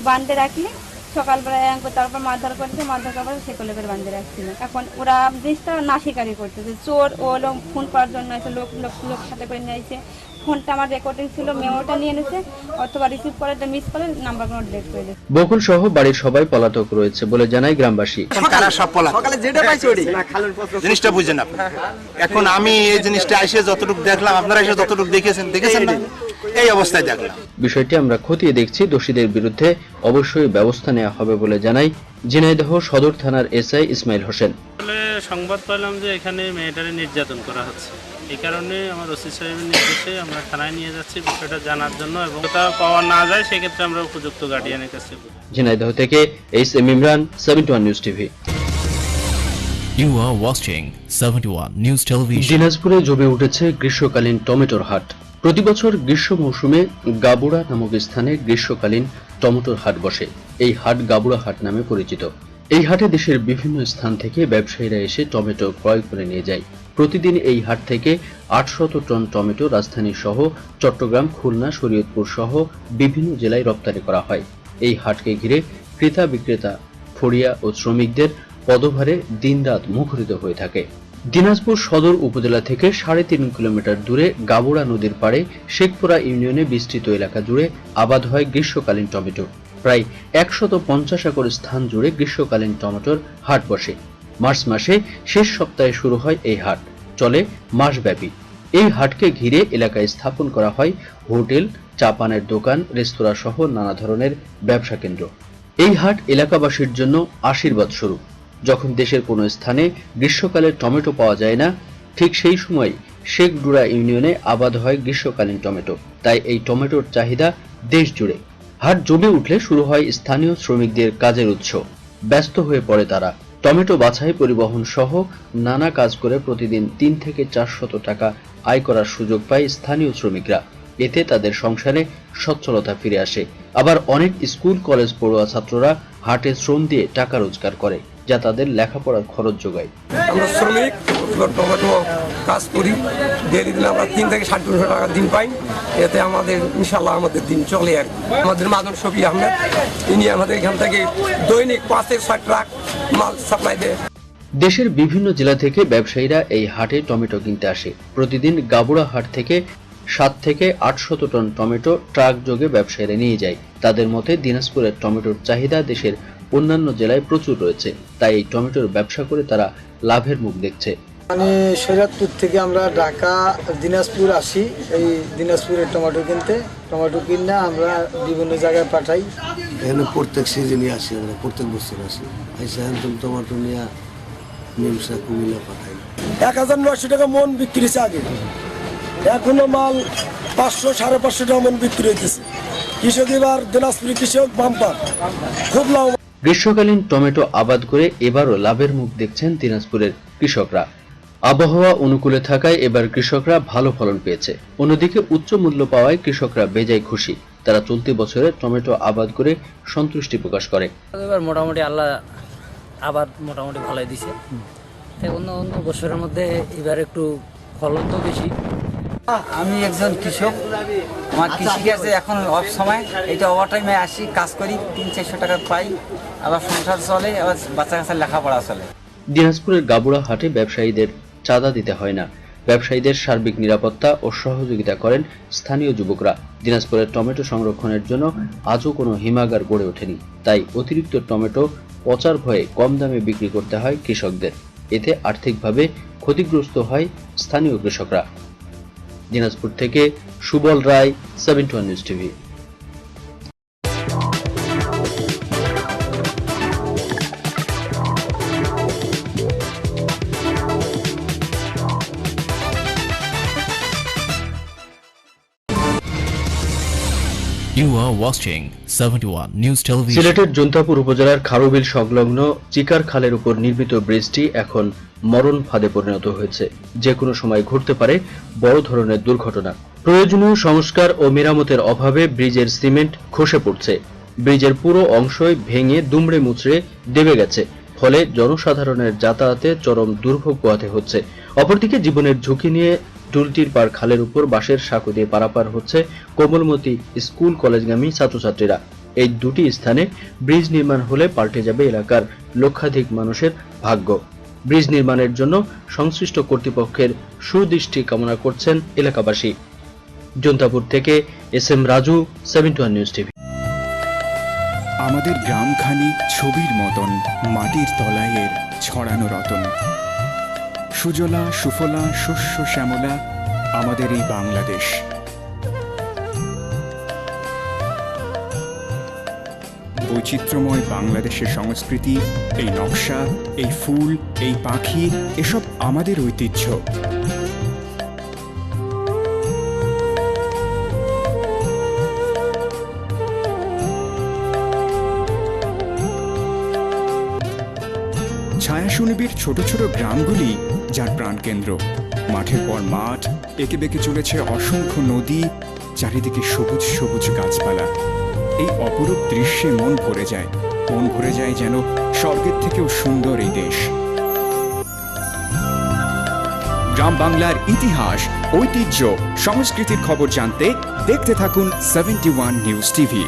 বান্ধে রাখলে সকালবেলা তারপর মারধর করছে, মারধর করার সে কোলে করে বান্ধে রাখছিল। এখন ওরা জিনিসটা না স্বীকারই করতেছে। চোর ও ফোন করার জন্য এসে লোক সাথে করে নিয়েছে। ফোনটা আমার রেকর্ডিং ছিল, মেমোটা নিয়ে নিয়েছে, অথবা রিসিভ করে মিস করে নাম্বারগুলো ডিলিট করে দিয়েছে। বকুল সহ বাড়ির সবাই পলাতক রয়েছে বলে জানায় গ্রামবাসী। জিনিসটা বুঝেন আপনি। এখন আমি এই জিনিসটা এসে যতটুকু দেখলাম, আপনারা এসে যতটুকু দেখেছেন না, এই অবস্থায় দেখলাম। বিষয়টি আমরা খতিয়ে দেখছি, দোষীদের বিরুদ্ধে অবশ্যই ব্যবস্থা নেওয়া হবে বলে জানাই ঝিনাইদহ সদর থানার SI ইসমাইল হোসেন। সংবাদ পেলাম যে এখানে মেয়েটারে নির্যাতন করা হচ্ছে, এই কারণে আমার ওসি সাহেবের নির্দেশে আমরা থানায় নিয়ে যাচ্ছি বিষয়টা জানার জন্য, এবং তা পাওয়া না যায় সেক্ষেত্রে আমরা উপযুক্ত গার্ডিয়ানের কাছে। ঝিনাইদহ থেকে SM Imran, 71 news TV. You are watching 71 News Television. দিনাজপুরে জমে উঠেছে গ্রীষ্মকালীন টমেটোর হাট। প্রতি বছর গ্রীষ্ম মৌসুমে গাবুড়া নামক স্থানে গ্রীষ্মকালীন টমেটোর হাট বসে। এই হাট গাবুড়া হাট নামে পরিচিত। এই হাটে দেশের বিভিন্ন স্থান থেকে ব্যবসায়ীরা এসে টমেটো ক্রয় করে নিয়ে যায়। প্রতিদিন এই হাট থেকে 800 টন টমেটো রাজধানী সহ চট্টগ্রাম, খুলনা, শরীয়তপুর সহ বিভিন্ন জেলায় রপ্তানি করা হয়। এই হাটকে ঘিরে ক্রেতা বিক্রেতা, ফড়িয়া ও শ্রমিকদের পদভারে দিনরাত মুখরিত হয়ে থাকে। দিনাজপুর সদর উপজেলা থেকে 3.5 কিলোমিটার দূরে গাবুড়া নদীর পাড়ে শেখপুরা ইউনিয়নে বিস্তৃত এলাকা জুড়ে আবাদ হয় গ্রীষ্মকালীন টমেটো। প্রায় 150 একর স্থান জুড়ে গ্রীষ্মকালীন টমেটোর হাট বসে। মার্চ মাসে শেষ সপ্তাহে শুরু হয় এই হাট, চলে মাসব্যাপী। এই হাটকে ঘিরে এলাকায় স্থাপন করা হয় হোটেল, চা পানের দোকান, রেস্তোরাঁ সহ নানা ধরনের ব্যবসা কেন্দ্র। এই হাট এলাকাবাসীর জন্য আশীর্বাদ স্বরূপ। যখন দেশের কোনো স্থানে গ্রীষ্মকালে টমেটো পাওয়া যায় না, ঠিক সেই সময় শেখডুরা ইউনিয়নে আবাদ হয় গ্রীষ্মকালীন টমেটো। তাই এই টমেটোর চাহিদা দেশ জুড়ে। হাট জমে উঠলে শুরু হয় স্থানীয় শ্রমিকদের কাজের উৎস। ব্যস্ত হয়ে পড়ে তারা। টমেটো বাছাই, পরিবহন সহ নানা কাজ করে প্রতিদিন 3 থেকে 400 টাকা আয় করার সুযোগ পায় স্থানীয় শ্রমিকরা। এতে তাদের সংসারে সচ্ছলতা ফিরে আসে। আবার অনেক স্কুল কলেজ পড়ুয়া ছাত্ররা হাটে শ্রম দিয়ে টাকা রোজগার করে, যা তাদের লেখাপড়ার খরচ যোগায়। আমরা শ্রমিক, টমেটো কাজ করি, ডেলি দিন আমরা 3 থেকে 700 টাকা দিন পাই। এতে আমাদের ইনশাল্লাহ আমাদের দিন চলে। আর আমাদের মাদন শফি আহমেদ, ইনি আমাদের এখান থেকে দৈনিক 5 থেকে 6 ট্রাক মাল সাপ্লাই দেয়। দেশের বিভিন্ন জেলা থেকে ব্যবসায়ীরা এই হাটে টমেটো কিনতে আসে। প্রতিদিন গাবুড়া হাট থেকে 7 থেকে 800 টন টমেটো ট্রাক যোগে ব্যবসায়ীরা নিয়ে যায়। তাদের মতে দিনাজপুরের টমেটোর চাহিদা দেশের অন্যান্য জেলায় প্রচুর রয়েছে, তাই এই টমেটোর ব্যবসা করে তারা লাভের মুখ দেখছে। মানে শরীয়তপুর থেকে আমরা ঢাকা, দিনাজপুর আসি এই দিনাজপুরের টমেটো কিনতে। টমেটো কিনে আমরা বিভিন্ন জায়গায় পাঠাই। এখানে প্রত্যেক সিজনে আসি, আমরা প্রত্যেক বছর আসি। টমেটো নিয়ে নিমসা, কুমিল্লা পাঠাই। 1900 টাকা মন বিক্রি হচ্ছে আগে, এখনো মাল 500, 550 টাকা মন বিক্রি হইতেছে। কৃষক এবার দিনাজপুরের কৃষক বাম্পার, খুব লাভ। গ্রীষ্মকালীন টমেটো আবাদ করে এবারও লাভের মুখ দেখছেন দিনাজপুরের কৃষকরা। আবহাওয়া অনুকূলে থাকায় এবার কৃষকরা ভালো ফলন পেয়েছে। অন্যদিকে উচ্চ মূল্য পাওয়ায় কৃষকরা বেজায় খুশি। তারা চলতি বছরে টমেটো আবাদ করে সন্তুষ্টি প্রকাশ করে। এবার মোটামুটি আল্লাহ আবাদ মোটামুটি ভালোই দিছে। অন্য অন্য বছরের মধ্যে এবার একটু ফলন তো বেশি। আমি একজন কৃষক, আমার কৃষিকাজে এখন অফ সময়, এটা ওভার টাইমে আসি, কাজ করি, 300-400 টাকা পাই, আবার সংসার চলে, আবার বাচ্চা কাচ্চার লেখাপড়া চলে। দিনাজপুরের গাবুড়া হাটে ব্যবসায়ীদের চাঁদা দিতে হয় না। ব্যবসায়ীদের সার্বিক নিরাপত্তা ও সহযোগিতা করেন স্থানীয় যুবকরা। দিনাজপুরের টমেটো সংরক্ষণের জন্য আজও কোনো হিমাগার গড়ে ওঠেনি, তাই অতিরিক্ত টমেটো পচার ভয়ে কম দামে বিক্রি করতে হয় কৃষকদের। এতে আর্থিকভাবে ক্ষতিগ্রস্ত হয় স্থানীয় কৃষকরা। দিনাজপুর থেকে সুবল রায়, 71 news TV. You are watching 71 News Television. সিলেটের জৈন্তাপুর উপজেলার খারুবিল সংলগ্ন চিকার খালের উপর নির্মিত ব্রিজটি এখন মরণ ফাঁদে পরিণত হয়েছে। যে কোনো সময় ঘটতে পারে বড় ধরনের দুর্ঘটনা। প্রয়োজনীয় সংস্কার ও মেরামতের অভাবে ব্রিজের সিমেন্ট খসে পড়ছে। ব্রিজের পুরো অংশই ভেঙে দুমড়ে মুচড়ে দেবে গেছে, ফলে জনসাধারণের যাতায়াতে চরম দুর্ভোগ পোহাতে হচ্ছে। অপরদিকে জীবনের ঝুঁকি নিয়ে টুলটির পার খালের উপর বাঁশের সাঁকো দিয়ে পারাপার হচ্ছে কোমলমতি স্কুল কলেজগামী ছাত্রছাত্রীরা। এই দুটি স্থানে ব্রিজ নির্মাণ হলে পাল্টে যাবে এলাকার লক্ষাধিক মানুষের ভাগ্য। ব্রিজ নির্মাণের জন্য সংশ্লিষ্ট কর্তৃপক্ষের সুদৃষ্টি কামনা করছেন এলাকাবাসী। জৈন্তাপুর থেকে SM রাজু, 71 নিউজ টিভি। আমাদের গ্রামখানি ছবির মতন, মাটির তলায় এর ছড়ানো রতন। সুজলা সুফলা শস্য শ্যামলা আমাদের এই বাংলাদেশ। বৈচিত্র্যময় বাংলাদেশের সংস্কৃতি, এই নকশা, এই ফুল, এই পাখি, এসব আমাদের ঐতিহ্য। ছায়াশুনিবির ছোট ছোট গ্রামগুলি যার প্রাণকেন্দ্র। মাঠের পর মাঠ, এঁকে বেঁকে চলেছে অসংখ্য নদী, চারিদিকে সবুজ সবুজ গাছপালা। এই অপরূপ দৃশ্যে মন ভরে যায় যেন স্বর্গের থেকেও সুন্দর এই দেশ। গ্রাম বাংলার ইতিহাস, ঐতিহ্য, সংস্কৃতির খবর জানতে দেখতে থাকুন 71 news TV.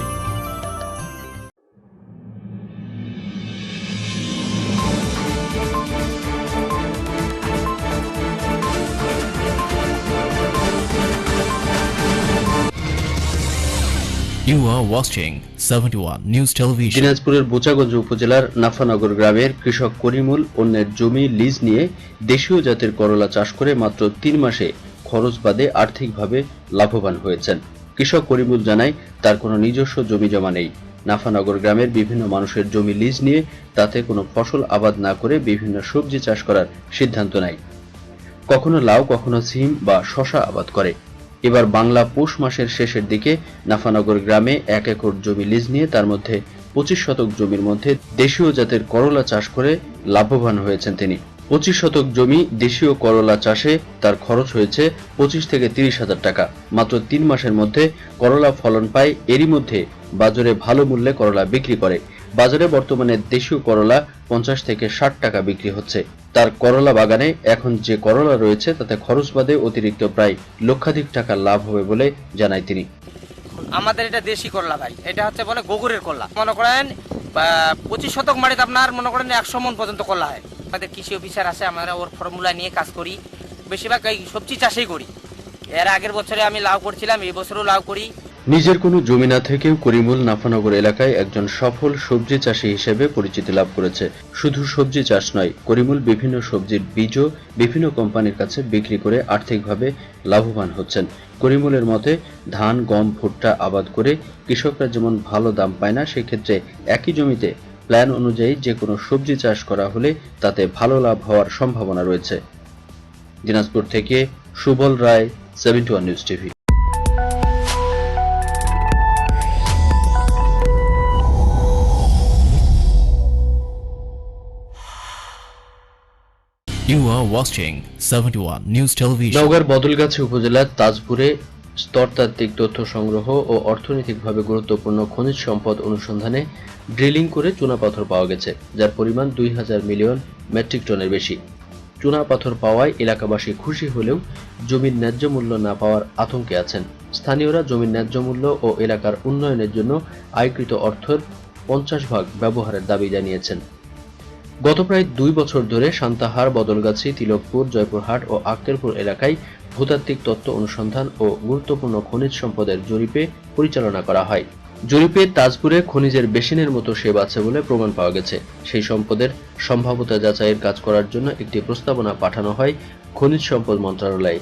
You are watching 71 News Television. দিনাজপুরের বোচাগঞ্জ উপজেলার নাফানগর গ্রামের কৃষক করিমুল অন্যের জমি লিজ নিয়ে দেশীয় জাতের করলা চাষ করে মাত্র 3 মাসে খরচ বাদে আর্থিকভাবে লাভবান হয়েছেন। কৃষক করিমুল জানায় তার কোনো নিজস্ব জমি জমা নেই। নাফানগর গ্রামের বিভিন্ন মানুষের জমি লিজ নিয়ে তাতে কোনো ফসল আবাদ না করে বিভিন্ন সবজি চাষ করার সিদ্ধান্ত নেয়। কখনো লাউ, কখনো সিম বা শশা আবাদ করে। এবার বাংলা পৌষ মাসের শেষের দিকে নাফানগর গ্রামে 1 একর জমি লিজ নিয়ে তার মধ্যে 25 শতক জমির মধ্যে দেশীয় জাতের করলা চাষ করে লাভবান হয়েছেন তিনি। 25 শতক জমি দেশীয় করলা চাষে তার খরচ হয়েছে 25 থেকে 30 হাজার টাকা। মাত্র 3 মাসের মধ্যে করলা ফলন পায়। এরই মধ্যে বাজারে ভালো মূল্যে করলা বিক্রি করে। বাজারে বর্তমানে দেশীয় করলা 50 থেকে 60 টাকা বিক্রি হচ্ছে। তার করলা বাগানে এখন যে করলা রয়েছে তাতে খরচ বাদে অতিরিক্ত প্রায় লক্ষাধিক টাকা লাভ হবে বলে জানায় তিনি। আমাদের এটা দেশি করলা ভাই, এটা হচ্ছে বলে গোগুরের করলা। মনে করেন 25 শতক মাটিতে আপনার মনে করেন 100 মন পর্যন্ত করলা হয়। আমাদের কৃষি অফিসার আছে, আমরা ওর ফর্মুলা নিয়ে কাজ করি। বেশিরভাগ এই সবজি চাষই করি। এর আগের বছরে আমি লাউ করছিলাম, এই বছরও লাউ করি। নিজের কোনো জমি না থেকেও করিমুল নাফানগর এলাকায় একজন সফল সবজি চাষী হিসেবে পরিচিতি লাভ করেছে। শুধু সবজি চাষ নয়, করিমুল বিভিন্ন সবজির বীজও বিভিন্ন কোম্পানির কাছে বিক্রি করে আর্থিকভাবে লাভবান হচ্ছেন। করিমুলের মতে ধান, গম, ভুট্টা আবাদ করে কৃষকরা যেমন ভালো দাম পায় না, সেক্ষেত্রে একই জমিতে প্ল্যান অনুযায়ী যে কোনো সবজি চাষ করা হলে তাতে ভালো লাভ হওয়ার সম্ভাবনা রয়েছে। দিনাজপুর থেকে সুবল রায়, 71 news TV. You are watching 71 News Television. নওগাঁর বদলগাছি উপজেলার তাজপুরে স্তরতাত্ত্বিক তথ্য সংগ্রহ ও অর্থনৈতিকভাবে গুরুত্বপূর্ণ খনিজ সম্পদ অনুসন্ধানে ড্রিলিং করে চুনাপাথর পাওয়া গেছে, যার পরিমাণ 2000 মিলিয়ন মেট্রিক টনের বেশি। চুনাপাথর পাওয়ায় এলাকাবাসী খুশি হলেও জমির ন্যায্য মূল্য না পাওয়ার আতঙ্কে আছেন। স্থানীয়রা জমির ন্যায্য মূল্য ও এলাকার উন্নয়নের জন্য আয়কৃত অর্থের 50 ভাগ ব্যবহারের দাবি জানিয়েছেন। গত প্রায় 2 বছর ধরে সান্তাহার, বদলগাছি, তিলকপুর, জয়পুরহাট ও আক্কেলপুর এলাকায় ভূতাত্ত্বিক তত্ত্ব অনুসন্ধান ও গুরুত্বপূর্ণ খনিজ সম্পদের জরিপে পরিচালনা করা হয়। জরিপে তাজপুরে খনিজের বেসিনের মতো সেব আছে বলে প্রমাণ পাওয়া গেছে। সেই সম্পদের সম্ভাব্যতা যাচাইয়ের কাজ করার জন্য একটি প্রস্তাবনা পাঠানো হয় খনিজ সম্পদ মন্ত্রণালয়ে।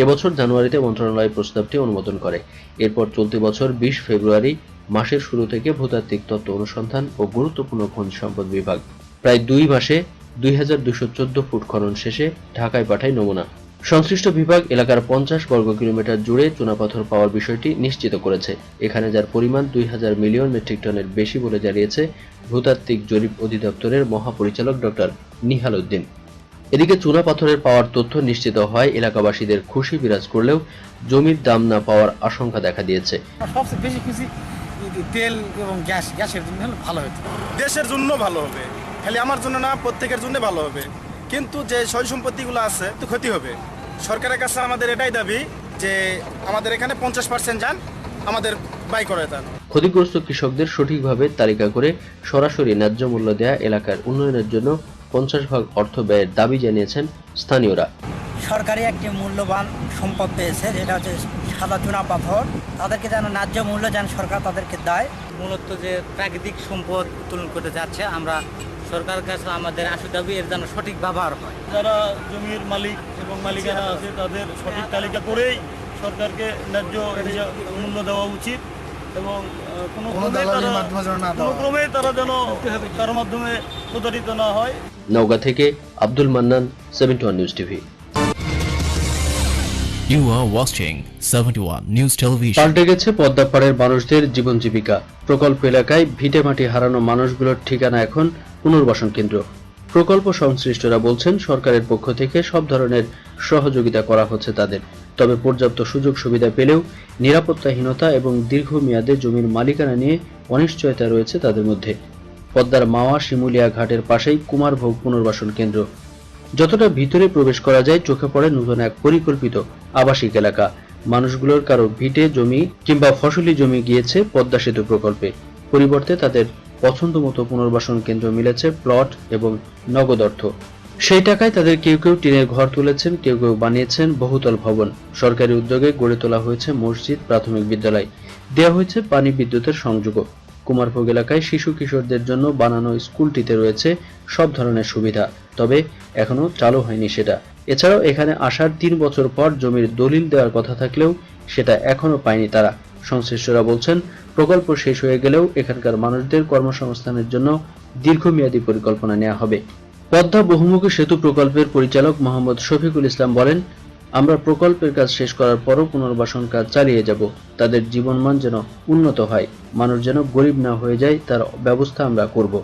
এবছর জানুয়ারিতে মন্ত্রণালয় প্রস্তাবটি অনুমোদন করে। এরপর চলতি বছর 20 ফেব্রুয়ারি মাসের শুরু থেকে ভূতাত্ত্বিক তত্ত্ব অনুসন্ধান ও গুরুত্বপূর্ণ খনিজ সম্পদ বিভাগ প্রায় 2 মাসে 2214 ফুট খনন শেষে ঢাকায় পাঠায় নমুনা। সংশ্লিষ্ট বিভাগ এলাকার 50 বর্গ কিলোমিটার জুড়ে চুনাপাথর পাওয়ার বিষয়টি নিশ্চিত করেছে। এখানে যার পরিমাণ 2000 মিলিয়ন মেট্রিক টনের বেশি বলে জানিয়েছে ভূতাত্ত্বিক জরিপ অধিদপ্তরের মহাপরিচালক ডক্টর নিহাল উদ্দিন। এদিকে চুনাপাথরের পাওয়ার তথ্য নিশ্চিত হয় এলাকাবাসীদের খুশি বিরাজ করলেও জমির দাম না পাওয়ার আশঙ্কা দেখা দিয়েছে। সবচেয়ে বেশি খুশি তেল এবং গ্যাসের জন্য ভালো হতো। দেশের জন্য ভালো হবে, খালি আমার জন্য না, প্রত্যেকের জন্য ভালো হবে। কিন্তু যে সয় সম্পত্তিগুলো আছে তো ক্ষতি হবে। সরকারের কাছে আমাদের এটাই দাবি যে আমাদের এখানে 50% যান আমাদের বাই করে দেন। ক্ষতিগ্রস্ত কৃষকদের সঠিকভাবে তালিকা করে সরাসরি ন্যায্য মূল্য দেয়া এলাকার উন্নয়নের জন্য 50 ভাগ অর্থ ব্যয়ের দাবি জানিয়েছেন স্থানীয়রা। সরকারি একটি মূল্যবান সম্পদ পেয়েছে, যেটা হচ্ছে সাদা চুনাপাথর। তাদেরকে যেন ন্যায্য মূল্য যেন সরকার তাদেরকে দেয়। মূলত যে প্রাকৃতিক সম্পদ উত্তোলন করতে যাচ্ছে, আমরা সরকারের কাছে আমাদের আশু দাবি এর যেন সঠিক ব্যবহার হয়। যারা জমির মালিক এবং মালিকানা আছে তাদের সঠিক তালিকা করেই সরকারকে ন্যায্য মূল্য দেওয়া উচিত এবং কোনো ক্রমে তারা যেন কারো মাধ্যমে প্রতারিত না হয়। নওগাঁ থেকে Abdul Mannan, 71 news TV. You are watching 71 News Television. পাল্টে গেছে পদ্মাপাড়ের মানুষদের জীবন জীবিকা। প্রকল্প এলাকায় ভিটে মাটি হারানো মানুষগুলোর ঠিকানা এখন পুনর্বাসন কেন্দ্র। প্রকল্প সংশ্লিষ্টরা বলছেন সরকারের পক্ষ থেকে সব ধরনের সহযোগিতা করা হচ্ছে তাদের। তবে পর্যাপ্ত সুযোগ সুবিধা পেলেও নিরাপত্তাহীনতা এবং দীর্ঘমেয়াদে জমির মালিকানা নিয়ে অনিশ্চয়তা রয়েছে তাদের মধ্যে। পদ্মার মাওয়া শিমুলিয়া ঘাটের পাশেই কুমারভোগ পুনর্বাসন কেন্দ্র। যতটা ভিতরে প্রবেশ করা যায় চোখে পড়ে নতুন এক পরিকল্পিত আবাসিক এলাকা। মানুষগুলোর কারো ভিটে জমি কিংবা ফসলি জমি গিয়েছে পদ্মা সেতু প্রকল্পে, পরিবর্তে তাদের পছন্দ মতো পুনর্বাসন কেন্দ্র মিলেছে প্লট এবং নগদ অর্থ। সেই টাকায় তাদের কেউ কেউ টিনের ঘর তুলেছেন, কেউ কেউ বানিয়েছেন বহুতল ভবন। সরকারি উদ্যোগে গড়ে তোলা হয়েছে মসজিদ, প্রাথমিক বিদ্যালয়, দেওয়া হয়েছে পানি বিদ্যুতের সংযোগও। কুমারভোগ এলাকায় শিশু কিশোরদের জন্য বানানো স্কুলটিতে রয়েছে সব ধরনের সুবিধা, তবে এখনো চালু হয়নি সেটা। এছাড়াও এখানে আসার 3 বছর পর জমির দলিল দেওয়ার কথা থাকলেও সেটা এখনো পায়নি তারা। সংশ্লিষ্টরা বলছেন প্রকল্প শেষ হয়ে গেলেও এখানকার মানুষদের কর্মসংস্থানের জন্য দীর্ঘমেয়াদী পরিকল্পনা নেওয়া হবে। পদ্মা বহুমুখী সেতু প্রকল্পের পরিচালক মোহাম্মদ শফিকুল ইসলাম বলেন, আমরা প্রকল্পের কাজ শেষ করার পরও পুনর্বাসন কাজ চালিয়ে যাব। তাদের জীবনমান যেন উন্নত হয়, মানুষ যেন গরিব না হয়ে যায় তার ব্যবস্থা আমরা করব।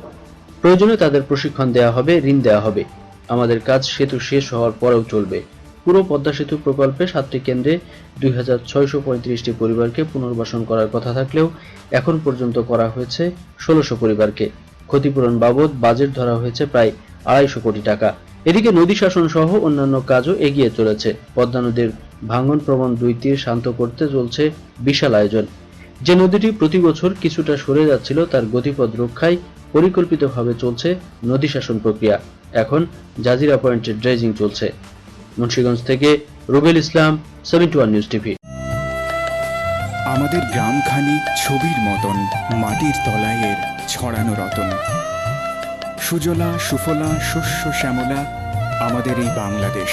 প্রয়োজনে তাদের প্রশিক্ষণ দেওয়া হবে, ঋণ দেওয়া হবে। আমাদের কাজ সেতু শেষ হওয়ার পরেও চলবে। পুরো পদ্মা সেতু প্রকল্পে 7টি কেন্দ্রে 2635টি পরিবারকে পুনর্বাসন করার কথা থাকলেও এখন পর্যন্ত করা হয়েছে 1600 পরিবারকে। ক্ষতিপূরণ বাবদ বাজেট ধরা হয়েছে প্রায় 250 কোটি টাকা। এদিকে নদী শাসন সহ অন্যান্য কাজও এগিয়ে চলেছে। পদ্মা নদীর ভাঙন প্রবণ 2 তীর শান্ত করতে চলছে বিশাল আয়োজন। যে নদীটি প্রতি বছর কিছুটা সরে যাচ্ছিল তার গতিপথ রক্ষায় পরিকল্পিতভাবে চলছে নদী শাসন প্রক্রিয়া। এখন জাজিরা পয়েন্টে ড্রেজিং চলছে। মুন্সিগঞ্জ থেকে রুবেল ইসলাম, 71 নিউজ টিভি। আমাদের গ্রামখানি ছবির মতন মাটির তলায় এর ছড়ানো রতন। সুজলা সুফলা শস্য শ্যামলা আমাদের এই বাংলাদেশ।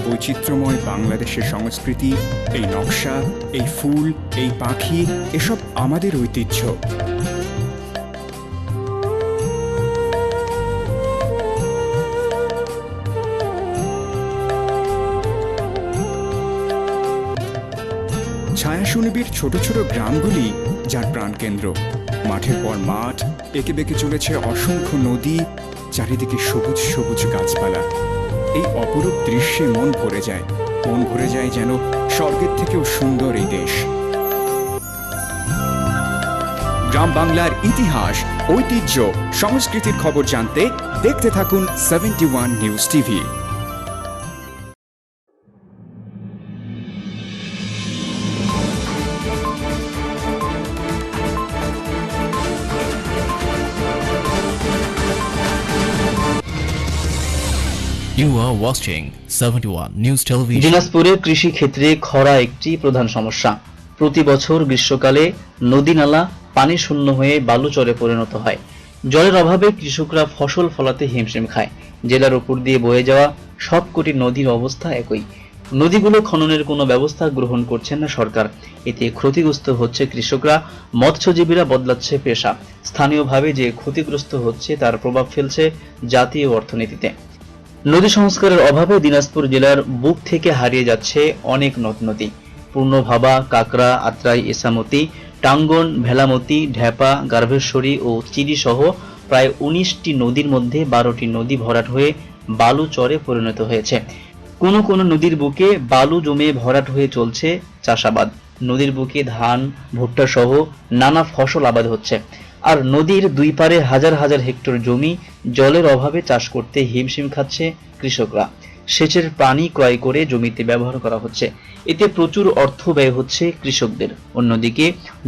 বৈচিত্র্যময় বাংলাদেশের সংস্কৃতি, এই নকশা, এই ফুল, এই পাখি, এসব আমাদের ঐতিহ্য। ছায়া সুনিবিড় ছোট ছোট গ্রামগুলি যার প্রাণকেন্দ্র। মাঠের পর মাঠ, এঁকে বেঁকে চলেছে অসংখ্য নদী, চারিদিকে সবুজ সবুজ গাছপালা। এই অপরূপ দৃশ্যে মন ভরে যায় যেন স্বর্গের থেকেও সুন্দর এই দেশ। গ্রাম বাংলার ইতিহাস, ঐতিহ্য, সংস্কৃতির খবর জানতে দেখতে থাকুন 71 news TV. You are watching 71 News Television. দিনাজপুরে কৃষি ক্ষেত্রে খরা একটি প্রধান সমস্যা। প্রতি বছর গ্রীষ্মকালে নদী নালা পানি শূন্য হয়ে বালুচরে পরিণত হয়। জলের অভাবে কৃষকরা ফসল ফলাতে হিমশিম খায়। জেলার উপর দিয়ে বয়ে যাওয়া সবকটি নদীর অবস্থা একই। নদীগুলো খননের কোনো ব্যবস্থা গ্রহণ করছেন না সরকার। এতে ক্ষতিগ্রস্ত হচ্ছে কৃষকরা, মৎস্যজীবীরা বদলাচ্ছে পেশা। স্থানীয়ভাবে যে ক্ষতিগ্রস্ত হচ্ছে তার প্রভাব ফেলছে জাতীয় অর্থনীতিতে। নদী সংস্কারের অভাবে দিনাজপুর জেলার বুক থেকে হারিয়ে যাচ্ছে অনেক নদ নদী। পূর্ণভাবা, কাকড়া, আত্রাই, ইসামতি, টাঙ্গন, ভেলামতি, ঢেপা, গার্ভেশ্বরী ও চিরি সহ প্রায় 19টি নদীর মধ্যে 12টি নদী ভরাট হয়ে বালু চরে পরিণত হয়েছে। কোন কোন নদীর বুকে বালু জমে ভরাট হয়ে চলছে চাষাবাদ। নদীর বুকে ধান, ভুট্টা সহ নানা ফসল আবাদ হচ্ছে। আর নদীর দুই পারে হাজার হাজার হেক্টর জমি জলের অভাবে চাষ করতে হিমশিম খাচ্ছে কৃষকরা। সেচের পানি ক্রয় করে জমিতে ব্যবহার করা হচ্ছে। এতে প্রচুর অর্থ ব্যয় হচ্ছে কৃষকদের। অন্যদিকে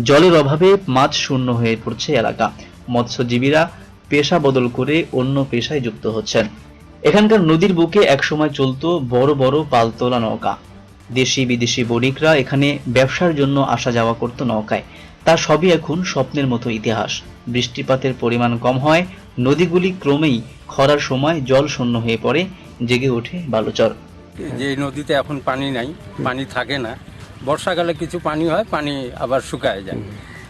জলের অভাবে মাছ শূন্য হয়ে পড়ছে এলাকা। মৎস্যজীবীরা পেশা বদল করে অন্য পেশায় যুক্ত হচ্ছেন। এখানকার নদীর বুকে একসময় চলতো বড় বড় পালতোলা নৌকা। দেশি বিদেশি বণিকরা এখানে ব্যবসার জন্য আসা যাওয়া করত নৌকায়। তা সবই এখন স্বপ্নের মতো ইতিহাস। বৃষ্টিপাতের পরিমাণ কম হয়, নদীগুলি ক্রমেই খরার সময় জল শূন্য হয়ে পড়ে, জেগে ওঠে বালুচর। যে নদীতে এখন পানি নাই, পানি থাকে না। বর্ষাকালে কিছু পানি হয়, পানি আবার শুকায় যায়।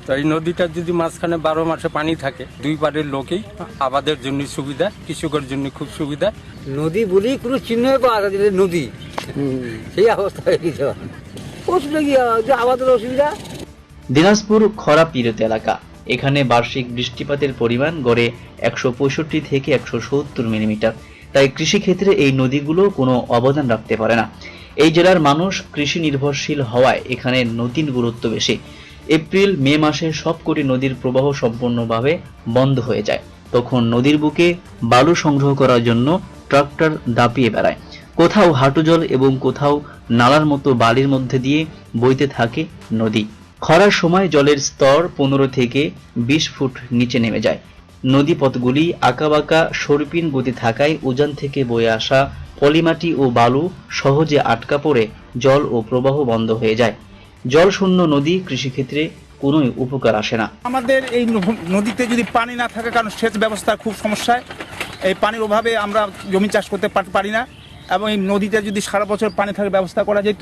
তো এই নদীটার যদি মাঝখানে 12 মাসে পানি থাকে, দুই পারের লোকেই আবাদের জন্য সুবিধা, কৃষকের জন্য খুব সুবিধা। নদী বলি কোনো চিহ্ন পাওয়া যায় নদী, সেই অবস্থা হয়ে গেছে। আমাদের অসুবিধা। দিনাজপুর খরা পীড়িত এলাকা। এখানে বার্ষিক বৃষ্টিপাতের পরিমাণ গড়ে 165 থেকে 170 মিলিমিটার। তাই কৃষিক্ষেত্রে এই নদীগুলো কোনো অবদান রাখতে পারে না। এই জেলার মানুষ কৃষি নির্ভরশীল হওয়ায় এখানে নদীর গুরুত্ব বেশি। এপ্রিল মে মাসে সবকটি নদীর প্রবাহ সম্পূর্ণভাবে বন্ধ হয়ে যায়। তখন নদীর বুকে বালু সংগ্রহ করার জন্য ট্রাক্টর দাপিয়ে বেড়ায়। কোথাও হাঁটু জল এবং কোথাও নালার মতো বালির মধ্যে দিয়ে বইতে থাকে নদী। খরার সময় জলের স্তর 15 থেকে 20 ফুট নিচে নেমে যায়। নদী পথগুলি আঁকাবাঁকা সরপিন গতি থাকায় উজান থেকে বয়ে আসা পলিমাটি ও বালু সহজে আটকা পড়ে জল ও প্রবাহ বন্ধ হয়ে যায়। জল শূন্য নদী কৃষিক্ষেত্রে কোনো উপকার আসে না। আমাদের এই নদীতে যদি পানি না থাকে, কারণ সেচ ব্যবস্থার খুব সমস্যায়, এই পানির অভাবে আমরা জমি চাষ করতে পারি না। এবং এই নদীতে যদি সারা বছর পানি থাকার ব্যবস্থা করা যেত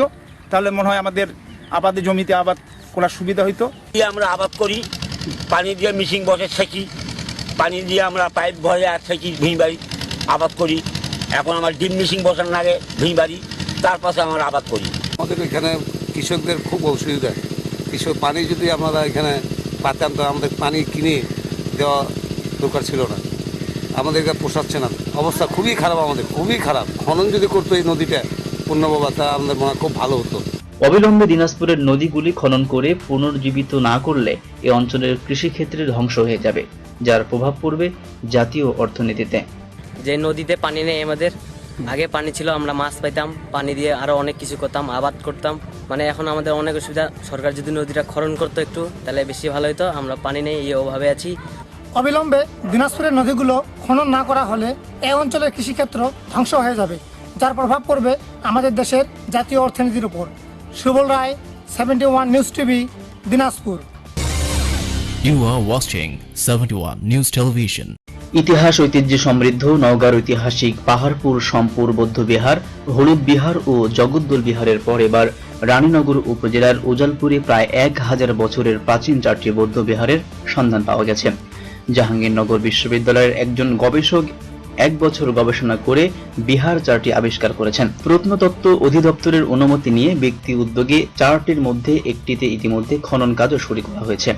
তাহলে মনে হয় আমাদের আবাদের জমিতে আবাদ করার সুবিধা হইতো। আমরা আবাদ করি, পানি দিয়ে মিশিং বসে সেকি, পানি দিয়ে আমরা পাইপ ভরে আর সেকি ভুঁই বাড়ি আবাদ করি। এখন আমার ডিম মিশিং বসার লাগে ভুঁই বাড়ি, তার পাশে আমরা আবাদ করি। আমাদের এখানে কৃষকদের খুব অসুবিধা। কৃষক পানি যদি আমরা এখানে পাতাম তো আমাদের পানি কিনে দেওয়া দরকার ছিল না, আমাদেরকে পোষাচ্ছে না। অবস্থা খুবই খারাপ, আমাদের খুবই খারাপ। খনন যদি করতো এই নদীটা পূর্ণবাবা, তা আমাদের মনে হয় খুব ভালো হতো। অবিলম্বে দিনাজপুরের নদীগুলি খনন করে পুনর্জীবিত না করলে এ অঞ্চলের কৃষিক্ষেত্রে ধ্বংস হয়ে যাবে, যার প্রভাব পড়বে জাতীয় অর্থনীতিতে। যে নদীতে পানি নেই আমাদের, আগে পানি ছিল, আমরা মাছ পাইতাম, পানি দিয়ে আরো অনেক কিছু করতাম, আবাদ করতাম। মানে এখন আমাদের অনেক অসুবিধা। সরকার যদি নদীটা খনন করতো একটু, তাহলে বেশি ভালো হতো। আমরা পানি নেই, এই অভাবে আছি। অবিলম্বে দিনাজপুরের নদীগুলো খনন না করা হলে এই অঞ্চলের কৃষিক্ষেত্র ধ্বংস হয়ে যাবে, যার প্রভাব পড়বে আমাদের দেশের জাতীয় অর্থনীতির উপর। সুবল রায়, 71 news TV, Dinajpur. You are watching 71 News Television. ইতিহাস ঐতিহ্য সমৃদ্ধ নওগাঁর ঐতিহাসিক পাহাড়পুর সম্পুর বৌদ্ধবিহার, হলুদ বিহার ও জগদ্দল বিহারের পর এবার রানীনগর উপজেলার উজালপুরে প্রায় 1000 বছরের প্রাচীন 4টি বৌদ্ধ বিহারের সন্ধান পাওয়া গেছে। জাহাঙ্গীরনগর বিশ্ববিদ্যালয়ের একজন গবেষক 1 বছর গবেষণা করে বিহার 4টি আবিষ্কার করেছেন। প্রত্নতত্ত্ব অধিদপ্তরের অনুমতি নিয়ে ব্যক্তি উদ্যোগে 4টির মধ্যে একটিতে ইতিমধ্যে খনন কাজও শুরু করা হয়েছে।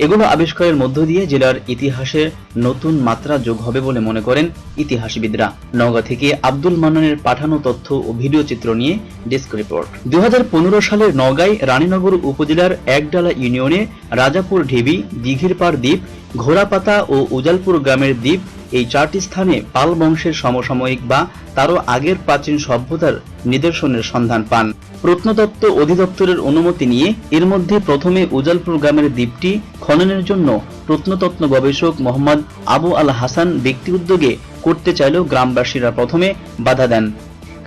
এগুলো আবিষ্কারের মধ্য দিয়ে জেলার ইতিহাসের নতুন মাত্রা যোগ হবে বলে মনে করেন ইতিহাসবিদরা। নওগাঁ থেকে আব্দুল মান্নানের পাঠানো তথ্য ও ভিডিও চিত্র নিয়ে ডেস্ক রিপোর্ট। 2015 সালের নওগাঁয় রানীনগর উপজেলার একডালা ইউনিয়নে রাজাপুর ঢিবি, দিঘিরপাড় দ্বীপ, ঘোড়াপাতা ও উজালপুর গ্রামের দ্বীপ, এই 4টি স্থানে পাল বংশের সমসাময়িক বা তারও আগের প্রাচীন সভ্যতার নিদর্শনের সন্ধান পান। প্রত্নতত্ত্ব অধিদপ্তরের অনুমতি নিয়ে এর মধ্যে প্রথমে উজালপুর গ্রামের দ্বীপটি খননের জন্য প্রত্নতত্ত্ব গবেষক মোহাম্মদ আবু আল হাসান ব্যক্তি উদ্যোগে করতে চাইলেও গ্রামবাসীরা প্রথমে বাধা দেন।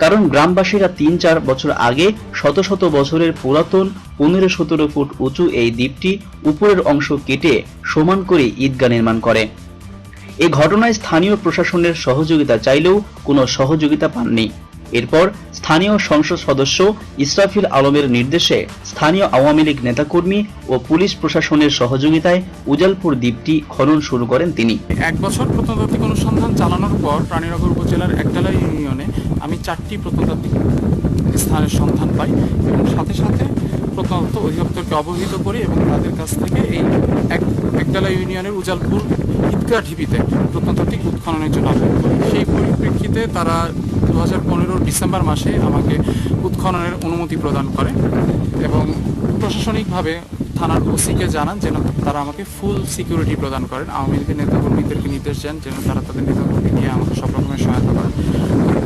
কারণ গ্রামবাসীরা 3-4 বছর আগে শত শত বছরের পুরাতন 15-17 ফুট উঁচু এই দ্বীপটি উপরের অংশ কেটে সমান করে ঈদগাহ নির্মাণ করে। এই ঘটনায় স্থানীয় প্রশাসনের সহযোগিতা চাইলেও কোনো সহযোগিতা পাননি। এরপর স্থানীয় সংসদ সদস্য ইসরাফিল আলমের নির্দেশে স্থানীয় আওয়ামী লীগ নেতাকর্মী ও পুলিশ প্রশাসনের সহযোগিতায় উজালপুর দ্বীপটি খনন শুরু করেন তিনি। 1 বছর প্রত্নতাত্ত্বিক অনুসন্ধান চালানোর পর রানীনগর উপজেলার একডালা ইউনিয়নে আমি 4টি প্রত্নতাত্ত্বিক স্থানের সন্ধান পাই এবং সাথে সাথে প্রত্নতত্ত্ব অধিদপ্তরকে অবহিত করি এবং তাদের কাছ থেকে এই একডালা ইউনিয়নের উজালপুর ঈদগাহ ঢিবিতে প্রত্নতাত্ত্বিক উৎখননের জন্য আবেদন করি। সেই পরিপ্রেক্ষিতে তারা 2015 ডিসেম্বর মাসে আমাকে উৎখননের অনুমতি প্রদান করে এবং প্রশাসনিকভাবে থানার ওসিকে জানান যেন তারা আমাকে ফুল সিকিউরিটি প্রদান করেন। আওয়ামী লীগের নেতাকর্মীদেরকে নির্দেশ দেন যেন তারা তাদের নেতাকর্মী নিয়ে আমাকে সব রকমের সহায়তা করেন।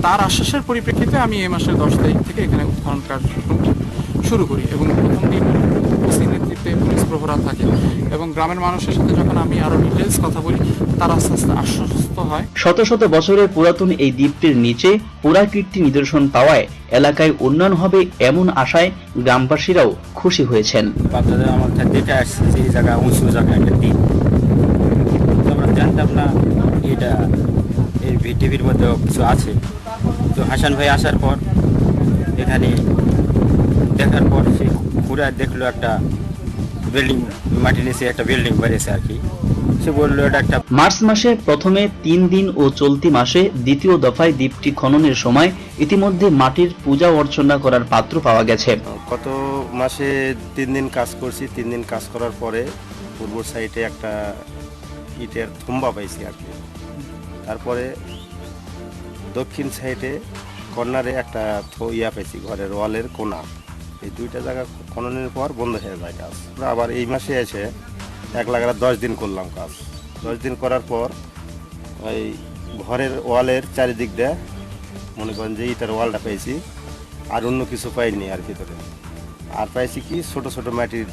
তার আশ্বাসের পরিপ্রেক্ষিতে আমি এই মাসের 10 তারিখ থেকে এখানে উৎখনন কার্যক্রম শুরু করি এবং প্রথম দিন ওসি নেতৃত্বে পুলিশ প্রহরা থাকে এবং গ্রামের মানুষের সাথে যখন আমি আরো ডিটেলস কথা বলি তারা আস্তে আস্তে আশ্বস্ত হয়। শত শত বছরের পুরাতন এই দ্বীপটির নিচে পুরাকীর্তি নিদর্শন পাওয়ায় এলাকায় উন্নয়ন হবে এমন আশায় গ্রামবাসীরাও খুশি হয়েছেন। আমরা দেখে আসছি যে এই জায়গা উঁচু জায়গা একটা দ্বীপ, আমরা জানতাম না এটা এই ভিটিভির মধ্যে কিছু আছে। তো হাসান ভাই আসার পর এখানে দেখার পর সে ঘুরে দেখলো একটা বিল্ডিং, মাটির নিচে একটা বিল্ডিং বেড়েছে আর কি। সে বললো এটা একটা। মার্চ মাসে প্রথমে 3 দিন ও চলতি মাসে দ্বিতীয় দফায় দ্বীপটি খননের সময় ইতিমধ্যে মাটির পূজা অর্চনা করার পাত্র পাওয়া গেছে। গত মাসে 3 দিন কাজ করছি। 3 দিন কাজ করার পরে পূর্ব সাইডে একটা ইটের থুম্বা পাইছি আর কি। তারপরে দক্ষিণ সাইডে কর্নারে একটা ইয়া পেয়েছি, ঘরের ওয়ালের কোনা। এই দুইটা জায়গা খননের পর বন্ধ হয়ে যায় কাজ। আবার এই মাসে এসে 1 লাগারা 10 দিন করলাম কাজ। 10 দিন করার পর ওই ঘরের ওয়ালের চারিদিক দিয়ে মনে করেন যে ইটার ওয়ালটা পেয়েছি, আর অন্য কিছু পাইনি আর ভিতরে। আর পাইছি কি ছোট ছোট মাটির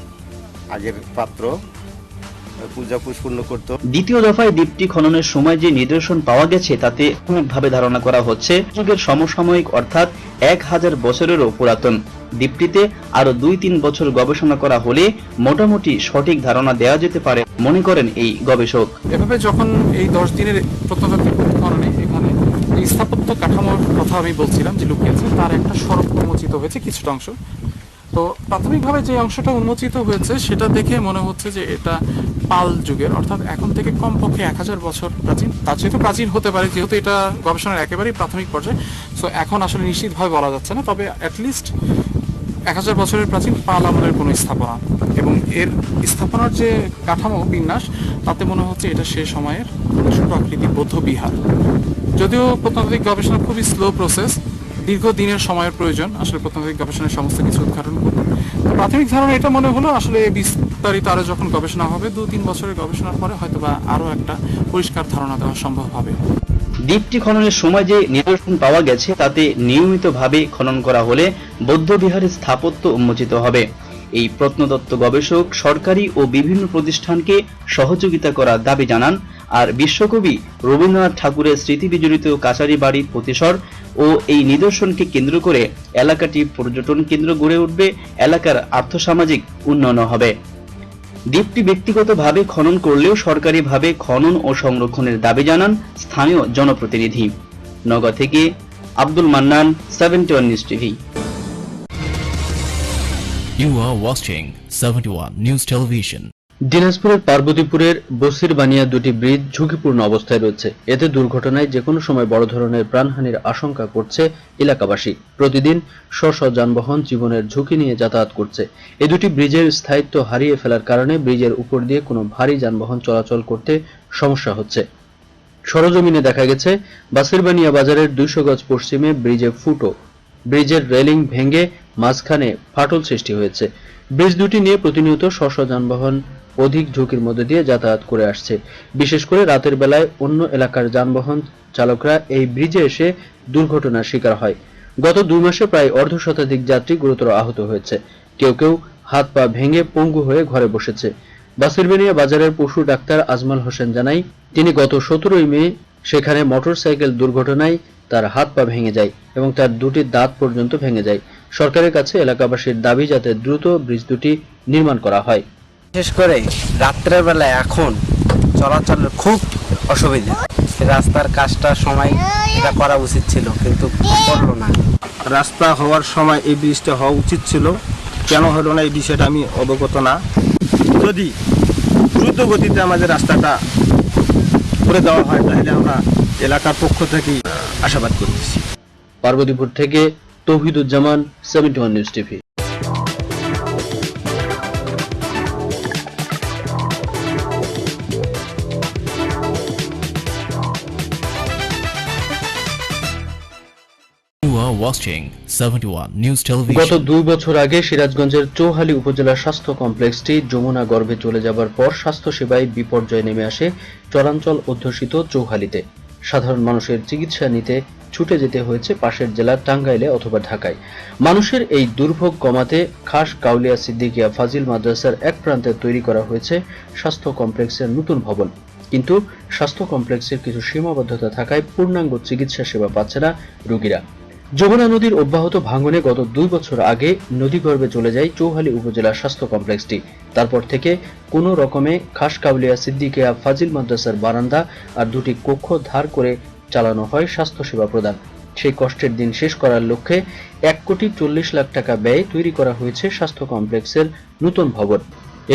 আগের পাত্র, পূজা পুষ্পন্ন করতো। দ্বিতীয় দফায় দ্বীপটি খননের সময় যে নিদর্শন পাওয়া গেছে তাতে অনেকভাবে ধারণা করা হচ্ছে যুগের সমসাময়িক অর্থাৎ 1000 বছরেরও পুরাতন। দ্বীপটিতে আরো 2-3 বছর গবেষণা করা হলে মোটামুটি সঠিক ধারণা দেওয়া যেতে পারে মনে করেন এই গবেষক। এভাবে যখন এই 10 দিনের প্রত্নতাত্ত্বিক খননে এখানে এই স্থাপত্য কাঠামোর কথা আমি বলছিলাম যে লুকিয়েছে, তার একটা স্বরূপ উন্মোচিত হয়েছে কিছুটা অংশ। তো প্রাথমিকভাবে যে অংশটা উন্মোচিত হয়েছে সেটা দেখে মনে হচ্ছে যে এটা পাল যুগের, অর্থাৎ এখন থেকে কমপক্ষে 1000 বছর প্রাচীন। তার চেয়ে তো প্রাচীন হতে পারে, যেহেতু এটা গবেষণার একেবারেই প্রাথমিক পর্যায়ে। সো এখন আসলে নিশ্চিতভাবে বলা যাচ্ছে না, তবে অ্যাটলিস্ট 1000 বছরের প্রাচীন পাল আমলের কোনো স্থাপনা, এবং এর স্থাপনার যে কাঠামো বিন্যাস তাতে মনে হচ্ছে এটা সে সময়ের ছোট আকৃতির বৌদ্ধ বিহার। যদিও প্রত্নতাত্ত্বিক গবেষণা খুবই স্লো প্রসেস, দীর্ঘদিনের সময়ের প্রয়োজন আসলে প্রত্নতাত্ত্বিক গবেষণার সমস্ত কিছু উদ্ঘাটন করতে। প্রাথমিক ধারণা এটা মনে হলো আসলে বিস্তারিত আরো যখন গবেষণা হবে 2-3 বছরের গবেষণার পরে হয়তোবা আরো একটা পরিষ্কার ধারণা দেওয়া সম্ভব হবে। দ্বীপটি খননের সময় যে নিদর্শন পাওয়া গেছে তাতে নিয়মিতভাবে খনন করা হলে বৌদ্ধ বিহারের স্থাপত্য উন্মোচিত হবে। এই প্রত্নতত্ত্ব গবেষক সরকারি ও বিভিন্ন প্রতিষ্ঠানকে সহযোগিতা করার দাবি জানান। আর বিশ্বকবি রবীন্দ্রনাথ ঠাকুরের স্মৃতি বিজড়িত কাছারি বাড়ির প্রতিসর ও এই নিদর্শনকে কেন্দ্র করে এলাকাটি পর্যটন কেন্দ্র গড়ে উঠবে, এলাকার আর্থসামাজিক উন্নয়ন হবে। দ্বীপটি ব্যক্তিগতভাবে খনন করলেও সরকারিভাবে খনন ও সংরক্ষণের দাবি জানান স্থানীয় জনপ্রতিনিধি। নওগাঁ থেকে Abdul Mannan, 71 news TV. You are watching 71 News Television. দিনাজপুরের পার্বতীপুরের বসিরবানিয়া দুটি ব্রিজ ঝুঁকিপূর্ণ অবস্থায় রয়েছে। এতে দুর্ঘটনায় যে কোনো সময় বড় ধরনের প্রাণহানির আশঙ্কা করছে এলাকাবাসী। প্রতিদিন স্ব যানবাহন জীবনের ঝুঁকি নিয়ে যাতায়াত করছে। এই দুটি ব্রিজের স্থায়িত্ব হারিয়ে ফেলার কারণে ব্রিজের উপর দিয়ে কোনো ভারী যানবাহন চলাচল করতে সমস্যা হচ্ছে। সরজমিনে দেখা গেছে বাসিরবানিয়া বাজারের 200 গজ পশ্চিমে ব্রিজে ফুটো, ব্রিজের রেলিং ভেঙে মাঝখানে ফাটল সৃষ্টি হয়েছে। ব্রিজ দুটি নিয়ে প্রতিনিয়ত স্ব যানবাহন অধিক ঝুঁকির মধ্যে দিয়ে যাতায়াত করে আসছে। বিশেষ করে রাতের বেলায় অন্য এলাকার যানবাহন চালকরা এই ব্রিজে এসে দুর্ঘটনার শিকার হয়। গত 2 মাসে প্রায় অর্ধশতাধিক যাত্রী গুরুতর আহত হয়েছে। কেউ কেউ হাত পা ভেঙে পঙ্গু হয়ে ঘরে বসেছে। বাসিরবানিয়া বাজারের পশু ডাক্তার আজমাল হোসেন জানাই, তিনি গত 17 মে সেখানে মোটরসাইকেল দুর্ঘটনায় তার হাত পা ভেঙে যায় এবং তার দুটি দাঁত পর্যন্ত ভেঙে যায়। সরকারের কাছে এলাকাবাসীর দাবি যাতে দ্রুত ব্রিজ দুটি নির্মাণ করা হয়। বিশেষ করে রাত্রের বেলায় এখন চলাচলের খুব অসুবিধা। রাস্তার কাজটার সময় এটা করা উচিত ছিল, কিন্তু করলো না। রাস্তা হওয়ার সময় এই ব্রিজটা হওয়া উচিত ছিল, কেন হলো না এই বিষয়টা আমি অবগত না। যদি দ্রুত গতিতে আমাদের রাস্তাটা করে দেওয়া হয় তাহলে আমরা এলাকার পক্ষ থেকে আশাবাদ করতেছি। পার্বতীপুর থেকে Touhiduzzaman, 71 news TV. You are watching 71 News Television. গত 2 বছর আগে সিরাজগঞ্জের চৌহালি উপজেলার স্বাস্থ্য কমপ্লেক্সটি যমুনা গর্ভে চলে যাবার পর স্বাস্থ্য সেবায় বিপর্যয় নেমে আসে চরাঞ্চল অধ্যুষিত চৌহালিতে। সাধারণ মানুষের চিকিৎসা নিতে ছুটে যেতে হয়েছে পাশের জেলা টাঙ্গাইলে অথবা ঢাকায়। মানুষের এই দুর্ভোগ কমাতে খাস কাউলিয়া সিদ্দিকিয়া ফাজিল মাদ্রাসার এক প্রান্তে তৈরি করা হয়েছে স্বাস্থ্য কমপ্লেক্সের নতুন ভবন। কিন্তু স্বাস্থ্য কমপ্লেক্সের কিছু সীমাবদ্ধতা থাকায় পূর্ণাঙ্গ চিকিৎসা সেবা পাচ্ছে না রোগীরা। যমুনা নদীর অব্যাহত ভাঙনে গত 2 বছর আগে নদীগর্ভে চলে যায় চৌহালি উপজেলার স্বাস্থ্য কমপ্লেক্সটি। তারপর থেকে কোনো রকমে খাস কাউলিয়া সিদ্দিকিয়া ফাজিল মাদ্রাসার বারান্দা আর 2টি কক্ষ ধার করে চালানো হয় স্বাস্থ্যসেবা প্রদান। সেই কষ্টের দিন শেষ করার লক্ষ্যে 1,40,00,000 টাকা ব্যয়ে তৈরি করা হয়েছে স্বাস্থ্য কমপ্লেক্সের নতুন ভবন।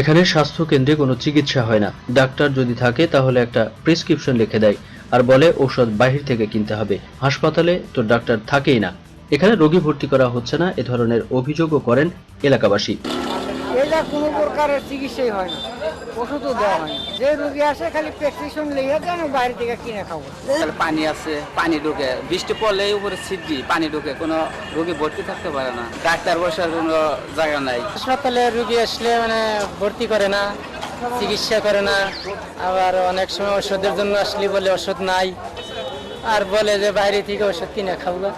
এখানে স্বাস্থ্য কেন্দ্রে কোনো চিকিৎসা হয় না। ডাক্তার যদি থাকে তাহলে একটা প্রেসক্রিপশন লিখে দেয় আর বলে ঔষধ বাহির থেকে কিনতে হবে। হাসপাতালে তো ডাক্তার থাকেই না, এখানে রোগী ভর্তি করা হচ্ছে না, এ ধরনের অভিযোগও করেন এলাকাবাসী। এটা কোনো প্রকারের চিকিৎসাই হয় না। ওষুধও দেওয়া হয় যে রোগী আসে খালি প্রেসক্রিপশন লিখে দেন বাইরে থেকে কিনে খাবো। পানি আছে, পানি ঢুকে, বৃষ্টি পড়লে উপরে ছিটকি পানি ঢুকে, কোনো রোগী ভর্তি থাকতে পারে না, ডাক্তার বসার কোনো জায়গা নাই। হাসপাতালে রোগী আসলে ভর্তি করে না, চিকিৎসা করে না, আবার অনেক সময় ওষুধের জন্য আসলে বলে ওষুধ নাই, আর বলে যে বাইরে থেকে ওষুধ কিনে খাবো।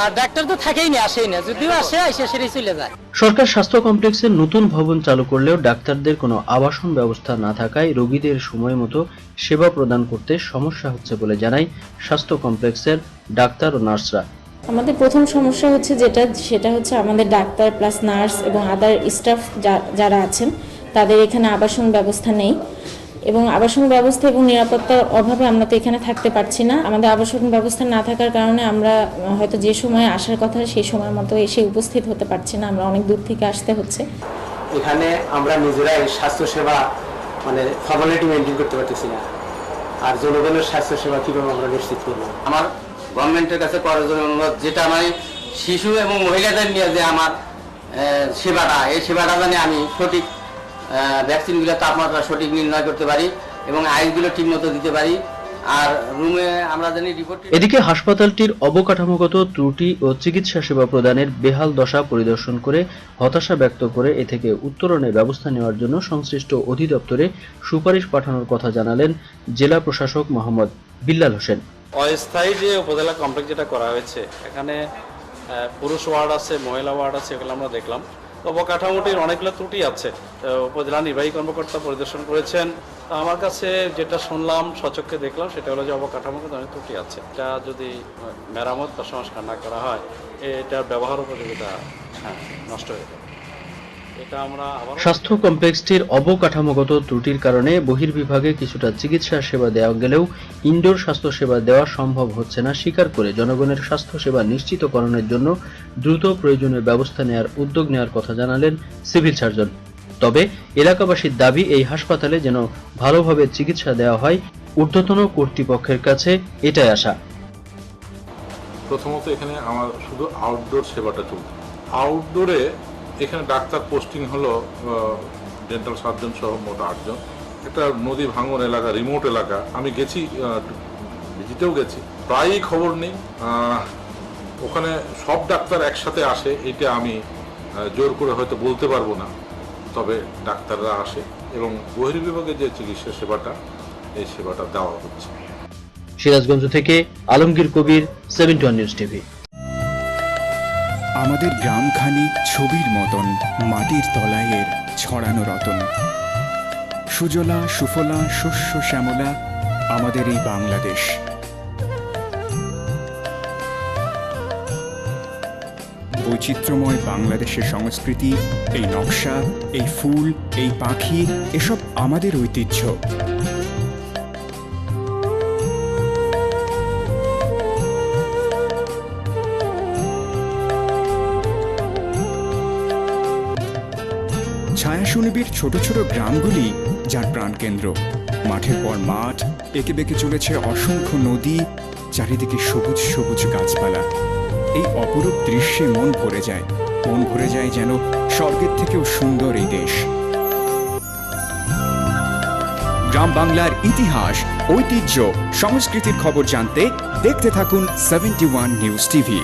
আর ডাক্তার তো থাকেই না, আসেই না, যদিও আসে আইসা সেরে চলে যায়। সরকার স্বাস্থ্য কমপ্লেক্সের নতুন ভবন চালু করলেও ডাক্তারদের কোনো আবাসন ব্যবস্থা না থাকায় রোগীদের সময় মতো সেবা প্রদান করতে সমস্যা হচ্ছে বলে জানায় স্বাস্থ্য কমপ্লেক্সের ডাক্তার ও নার্সরা। আমাদের প্রথম সমস্যা হচ্ছে সেটা হচ্ছে আমাদের ডাক্তার প্লাস নার্স এবং আদার স্টাফ যারা আছেন তাদের এখানে আবাসন ব্যবস্থা নেই, এবং আবাসন ব্যবস্থা এবং নিরাপত্তার অভাবে আমরা তো এখানে থাকতে পারছি না। আমাদের আবাসন ব্যবস্থা না থাকার কারণে আমরা হয়তো যে সময় আসার কথা সেই সময় মতো এসে উপস্থিত হতে পারছি না, আমরা অনেক দূর থেকে আসতে হচ্ছে। এখানে আমরা নিজেরাই স্বাস্থ্যসেবা ফর্মালিটি মেনটেন করতে পারতেছি না, আর জনগণের স্বাস্থ্যসেবা কিভাবে আমরা নিশ্চিত করবো? আমার গভর্নমেন্টের কাছে করার জন্য অনুরোধ, যেটা শিশু এবং মহিলাদের নিয়ে যে আমার সেবাটা, এই সেবাটা জানি আমি সঠিক ভ্যাকসিনগুলো তাপমাত্রা সঠিক নির্ণয় করতে পারি এবং আইসগুলো ঠিক মতো দিতে পারি, আর রুমে আমরা জানি রিপোর্ট। এদিকে হাসপাতালটির অবকাঠামোগত ত্রুটি ও চিকিৎসা সেবা প্রদানের বেহাল দশা পরিদর্শন করে হতাশা ব্যক্ত করে এ থেকে উত্তরণের ব্যবস্থা নেওয়ার জন্য সংশ্লিষ্ট অধিদপ্তরে সুপারিশ পাঠানোর কথা জানালেন জেলা প্রশাসক মোহাম্মদ বিল্লাল হোসেন। অস্থায়ী যে উপজেলা কমপ্লেক্স যেটা করা হয়েছে, এখানে পুরুষ ওয়ার্ড আছে, মহিলা ওয়ার্ড আছে, এগুলো আমরা দেখলাম। অবকাঠামোটির অনেকগুলো ত্রুটি আছে, উপজেলা নির্বাহী কর্মকর্তা পরিদর্শন করেছেন। আমার কাছে যেটা শুনলাম, সচক্ষে দেখলাম, সেটা হলো যে অবকাঠামোগত অনেক ত্রুটি আছে। এটা যদি মেরামত বা সংস্কার না করা হয়, এটার ব্যবহার উপযোগিতা নষ্ট হয়ে যাবে। স্বাস্থ্য কমপ্লেক্সটির অবকাঠামোগত ত্রুটির কারণে বহির্বিভাগে কিছুটা চিকিৎসা সেবা দেওয়া গেলেও ইনডোর স্বাস্থ্য সেবা দেওয়া সম্ভব হচ্ছে না স্বীকার করে জনগণের স্বাস্থ্য সেবা নিশ্চিতকরণের জন্য দ্রুত প্রয়োজনীয় ব্যবস্থা নেওয়ার উদ্যোগ নেওয়ার কথা জানালেন সিভিল সার্জন। তবে এলাকাবাসীর দাবি, এই হাসপাতালে যেন ভালোভাবে চিকিৎসা দেওয়া হয়, ঊর্ধ্বতন কর্তৃপক্ষের কাছে এটাই আশা। প্রথমত এখানে আমার শুধু আউটডোর সেবাটা চলছে। আউটডোরে এখানে ডাক্তার পোস্টিং হলো ডেন্টাল সার্জন সহ মোট 8 জন। একটা নদী ভাঙন এলাকা, রিমোট এলাকা, আমি গেছি, ভিজিটেও গেছি, প্রায়ই খবর নেই। ওখানে সব ডাক্তার একসাথে আসে এটা আমি জোর করে হয়তো বলতে পারবো না, তবে ডাক্তাররা আসে এবং বহির্বিভাগে যে চিকিৎসা সেবাটা, এই সেবাটা দেওয়া হচ্ছে। সিরাজগঞ্জ থেকে আলমগীর কবির, 71 নিউজ টিভি। আমাদের গ্রামখানি ছবির মতন, মাটির তলায়ের ছড়ানো রতন। সুজলা সুফলা শস্য শ্যামলা আমাদের এই বাংলাদেশ। বৈচিত্র্যময় বাংলাদেশের সংস্কৃতি, এই নকশা, এই ফুল, এই পাখি, এসব আমাদের ঐতিহ্য। ছায়া সুনিবিড় ছোট ছোট গ্রামগুলি যার প্রাণকেন্দ্র। মাঠের পর মাঠ, এঁকে বেঁকে চলেছে অসংখ্য নদী, চারিদিকে সবুজ সবুজ গাছপালা। এই অপরূপ দৃশ্যে মন ভরে যায় যেন স্বর্গের থেকেও সুন্দর এই দেশ। গ্রাম বাংলার ইতিহাস, ঐতিহ্য, সংস্কৃতির খবর জানতে দেখতে থাকুন 71 news TV.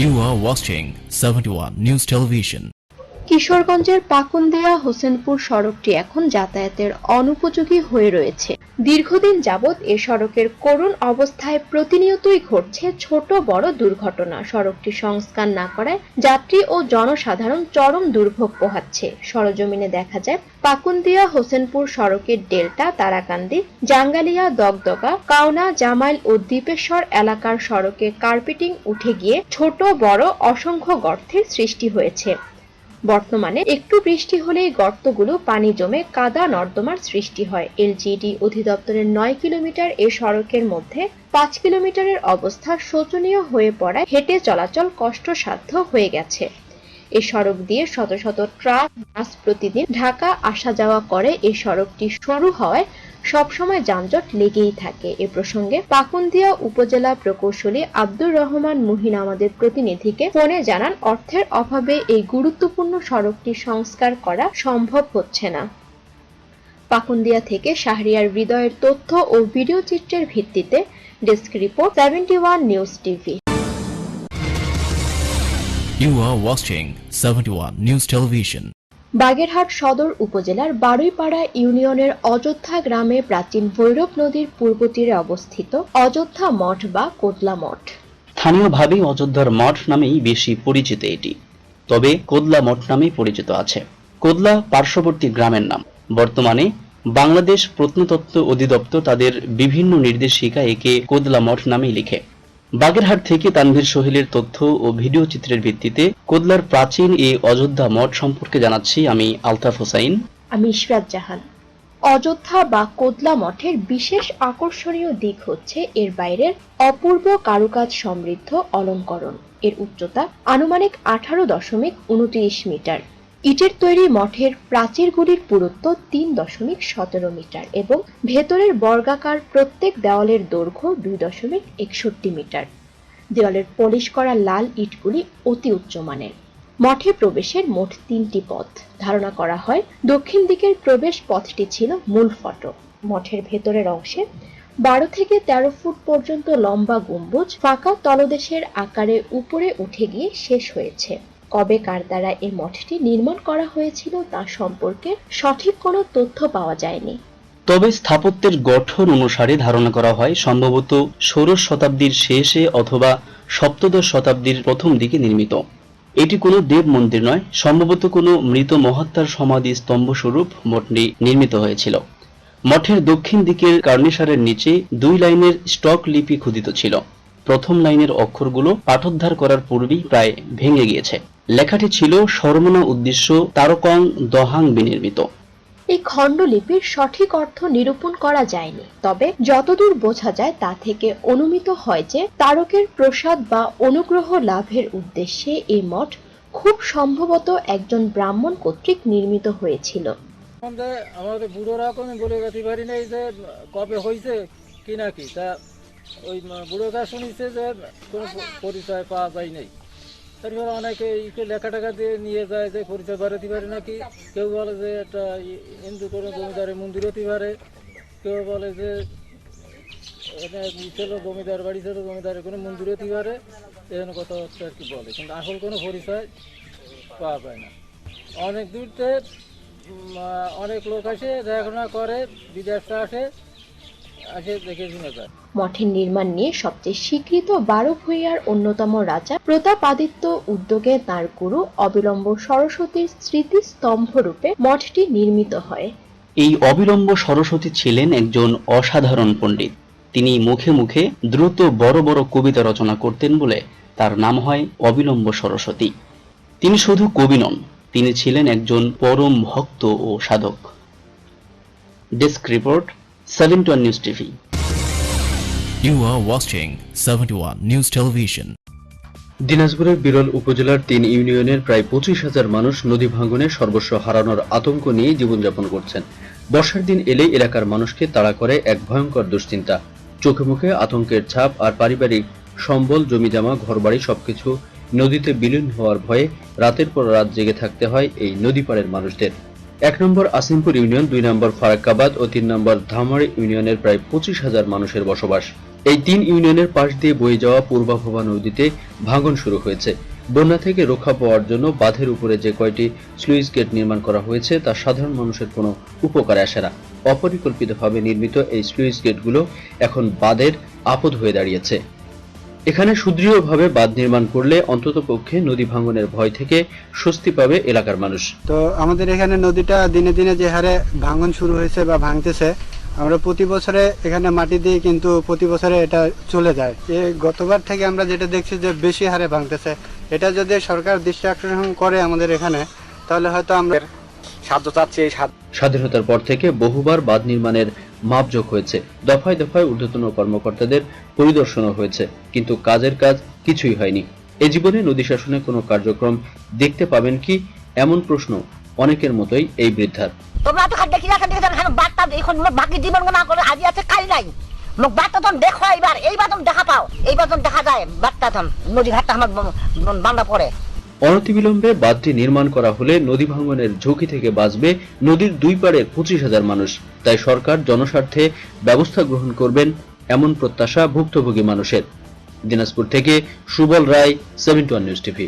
You are watching 71 News Television. কিশোরগঞ্জের পাকুন্দিয়া হোসেনপুর সড়কটি এখন যাতায়াতের অনুপযোগী হয়ে রয়েছে। দীর্ঘদিন যাবৎ এ সড়কের করুণ অবস্থায় প্রতিনিয়তই ঘটছে ছোট বড় দুর্ঘটনা। সড়কটি সংস্কার না করায় যাত্রী ও জনসাধারণ চরম দুর্ভোগ পোহাচ্ছে। সরজমিনে দেখা যায় পাকুন্দিয়া হোসেনপুর সড়কের ডেল্টা, তারাকান্দি, জাঙ্গালিয়া, দগদগা, কাউনা, জামাইল ও দ্বীপেশ্বর এলাকার সড়কে কার্পেটিং উঠে গিয়ে ছোট বড় অসংখ্য গর্তের সৃষ্টি হয়েছে। বর্তমানে একটু বৃষ্টি হলেই গর্তগুলো পানি জমে কাদা নর্দমার সৃষ্টি হয়। এলজিইডি অধিদপ্তরের 9 কিলোমিটার এ সড়কের মধ্যে 5 কিলোমিটারের অবস্থা শোচনীয় হয়ে পড়ায় হেঁটে চলাচল কষ্টসাধ্য হয়ে গেছে। এই সড়ক দিয়ে শত শত ট্রাক, বাস প্রতিদিন ঢাকা আসা যাওয়া করে। এই সড়কটি সরু হওয়ায় সবসময় যানজট লেগেই থাকে। এ প্রসঙ্গে পাকুন্দিয়া উপজেলা প্রকৌশলী আব্দুর রহমান মুহিন আমাদের প্রতিনিধিকে ফোনে জানান, অর্থের অভাবে এই গুরুত্বপূর্ণ সড়কটি সংস্কার করা সম্ভব হচ্ছে না। পাকুন্দিয়া থেকে শাহরিয়ার হৃদয়ের তথ্য ও ভিডিও চিত্রের ভিত্তিতে desk report 71 news TV. You are watching 71 News Television. Bagerhat সদর উপজেলার বারুইপাড়া ইউনিয়নের অযোধ্যা গ্রামে প্রাচীন ভৈরব নদীর পূর্ব তীরে অবস্থিত অযোধ্যা মঠ বা কোদলা মঠ। স্থানীয়ভাবে অযোধ্যার মঠ নামেই বেশি পরিচিত এটি, তবে কোদলা মঠ নামেই পরিচিত আছে। কোদলা পার্শ্ববর্তী গ্রামের নাম। বর্তমানে বাংলাদেশ প্রত্নতত্ত্ব অধিদপ্তর তাদের বিভিন্ন নির্দেশিকা একে কোদলা মঠ নামেই লিখে। বাগেরহাট থেকে তানভীর সোহেলের তথ্য ও ভিডিও চিত্রের ভিত্তিতে কোদলার প্রাচীন এই অযোধ্যা মঠ সম্পর্কে জানাচ্ছি আমি আলতাফ হোসাইন। আমি ইশরাত জাহান। অযোধ্যা বা কোদলা মঠের বিশেষ আকর্ষণীয় দিক হচ্ছে এর বাইরের অপূর্ব কারুকাজ সমৃদ্ধ অলঙ্করণ। এর উচ্চতা আনুমানিক 18.29 মিটার। ইটের তৈরি মঠের প্রাচীরগুলির পুরুত্ব 3.17 মিটার এবং ভেতরের বর্গাকার প্রত্যেক দেওয়ালের দৈর্ঘ্য 2.61 মিটার। দেওয়ালের পলিশ করা লাল ইটগুলি অতি উচ্চমানের। মঠে প্রবেশের মোট 3টি পথ। ধারণা করা হয় দক্ষিণ দিকের প্রবেশ পথটি ছিল মূল ফটক। মঠের ভেতরের অংশে 12 থেকে 13 ফুট পর্যন্ত লম্বা গম্বুজ ফাঁকা তলদেশের আকারে উপরে উঠে গিয়ে শেষ হয়েছে। কবে কার দ্বারা এই মঠটি নির্মাণ করা হয়েছিল তা সম্পর্কে সঠিক কোনো তথ্য পাওয়া যায়নি। তবে স্থাপত্যের গঠন অনুসারে ধারণা করা হয় সম্ভবত ষোড়শ শতাব্দীর শেষে অথবা সপ্তদশ শতাব্দীর প্রথম দিকে নির্মিত। এটি কোনো দেব মন্দির নয়, সম্ভবত কোনো মৃত মহাত্মার সমাধি স্তম্ভস্বরূপ মঠটি নির্মিত হয়েছিল। মঠের দক্ষিণ দিকের কার্নিশারের নিচে 2 লাইনের স্টক লিপি খোদিত ছিল। প্রথম লাইনের অক্ষরগুলো পাঠোদ্ধার করার পূর্বেই প্রায় ভেঙে গিয়েছে। লেখাটি ছিল সর্বনা উদ্দেশ্য তারকং দহাং বিনির্মিত। এই খণ্ডলিপির সঠিক অর্থ নিরূপণ করা যায়নি, তবে যতদূর বোঝা যায় তা থেকে অনুমিত হয় যে তারকের প্রসাদ বা অনুগ্রহ লাভের উদ্দেশ্যে এই মঠ খুব সম্ভবত একজন ব্রাহ্মণ কর্তৃক নির্মিত হয়েছিল। আমাদের বুড়োরা কোনো বলে যেতে পারি নাই যে কবে হয়েছে কি নাকি, তা ওই বুড়োরা শুনেছে যে কোনো পরিচয় পাওয়া যায় নাই। তারপরে অনেকে লেখা টাকা দিয়ে নিয়ে যায় যে পরিচয় বাড়াতে পারে নাকি। কেউ বলে যে একটা হিন্দু কোনো জমিদারের মন্দির হতে পারে, কেউ বলে যে এটা ছিল জমিদার বাড়ি ছিল জমিদারের কোনো মন্দির হতে পারে, এরকম কথাবার্তা আর কি বলে, কিন্তু আসল কোনো পরিচয় পাওয়া যায় না। অনেক দূরতে অনেক লোক আসে দেখাশোনা করে, বিদেশে আসে দেখে শুনে যায়। মঠের নির্মাণ নিয়ে সবচেয়ে স্বীকৃত 12 ভূঁইয়ার অন্যতম রাজা প্রতাপাদিত্য উদ্যোগে তাঁর গুরু অবিলম্ব সরস্বতীর স্মৃতিস্তম্ভ রূপে মঠটি নির্মিত হয়। এই অবিলম্ব সরস্বতী ছিলেন একজন অসাধারণ পণ্ডিত। তিনি মুখে মুখে দ্রুত বড় বড় কবিতা রচনা করতেন বলে তার নাম হয় অবিলম্ব সরস্বতী। তিনি শুধু কবি নন, তিনি ছিলেন একজন পরম ভক্ত ও সাধক। Desk report 71 news TV. You are watching 71 News Television. দিনাজপুরের বিরল উপজেলার 3 ইউনিয়নের প্রায় 25,000 মানুষ নদী ভাঙনে সর্বস্ব হারানোর আতঙ্ক নিয়ে জীবনযাপন করছেন। বর্ষার দিন এলেই এলাকার মানুষকে তাড়া করে এক ভয়ঙ্কর দুশ্চিন্তা। চোখে মুখে আতঙ্কের ছাপ আর পারিবারিক সম্বল, জমিজমা, ঘরবাড়ি সবকিছু নদীতে বিলীন হওয়ার ভয়ে রাতের পর রাত জেগে থাকতে হয় এই নদী পাড়ের মানুষদের। 1 নম্বর আসিমপুর ইউনিয়ন, 2 নম্বর ফারাক্কাবাদ ও 3 নম্বর ধামারি ইউনিয়নের প্রায় 25,000 মানুষের বসবাস। এই 3 ইউনিয়নের পাশ দিয়ে বয়ে যাওয়া পূর্বাভবা নদীতে ভাঙন শুরু হয়েছে। বন্যা থেকে রক্ষা পাওয়ার জন্য বাঁধের উপরে যে কয়টি স্লুইস গেট নির্মাণ করা হয়েছে তা সাধারণ মানুষের কোনো উপকারে আসে না। অপরিকল্পিতভাবে নির্মিত এই স্লুইস গেটগুলো এখন বাঁধের আপদ হয়ে দাঁড়িয়েছে। এখানে সুদৃঢ়ভাবে বাঁধ নির্মাণ করলে অন্ততপক্ষে নদী ভাঙনের ভয় থেকে স্বস্তি পাবে এলাকার মানুষ। তো আমাদের এখানে নদীটা দিনে দিনে যে হারে ভাঙন শুরু হয়েছে বা ভাঙতেছে, আমরা প্রতি বছরে এখানে মাটি দিয়ে কিন্তু প্রতি বছরে এটা চলে যায়। গতবার থেকে আমরা যেটা দেখছি যে বেশি হারে ভাঙতেছে। এটা যদি সরকার দৃষ্টি আকর্ষণ করে আমাদের এখানে, তাহলে হয়তো আমরা সাহায্য চাচ্ছি। স্বাধীনতার পর থেকে বহুবার বাঁধ নির্মাণের মাপজোক হয়েছে, দফায় দফায় ঊর্ধ্বতন কর্মকর্তাদের পরিদর্শনও হয়েছে, কিন্তু কাজের কাজ কিছুই হয়নি। এ জীবনে নদী শাসনে কোনো কার্যক্রম দেখতে পাবেন কি, এমন প্রশ্ন অনেকের মতোই এই বৃদ্ধার। তোমরা তো খাদ্য কিনা খাদ্য বার্তা এখন বাকি জীবন না করে আজি আছে কাল নাই মোক বার্তাতন দেখো এইবার দেখা পাও এইবার দেখা যায় বার্তাতন নদী ঘাটটা আমার বান্ধা পড়ে। অনতিবিলম্বে বাঁধটি নির্মাণ করা হলে নদী ভাঙনের ঝুঁকি থেকে বাঁচবে নদীর দুই পাড়ের 25,000 মানুষ। তাই সরকার জনস্বার্থে ব্যবস্থা গ্রহণ করবেন এমন প্রত্যাশা ভুক্তভোগী মানুষের। দিনাজপুর থেকে সুবল রায়, 71 নিউজ টিভি।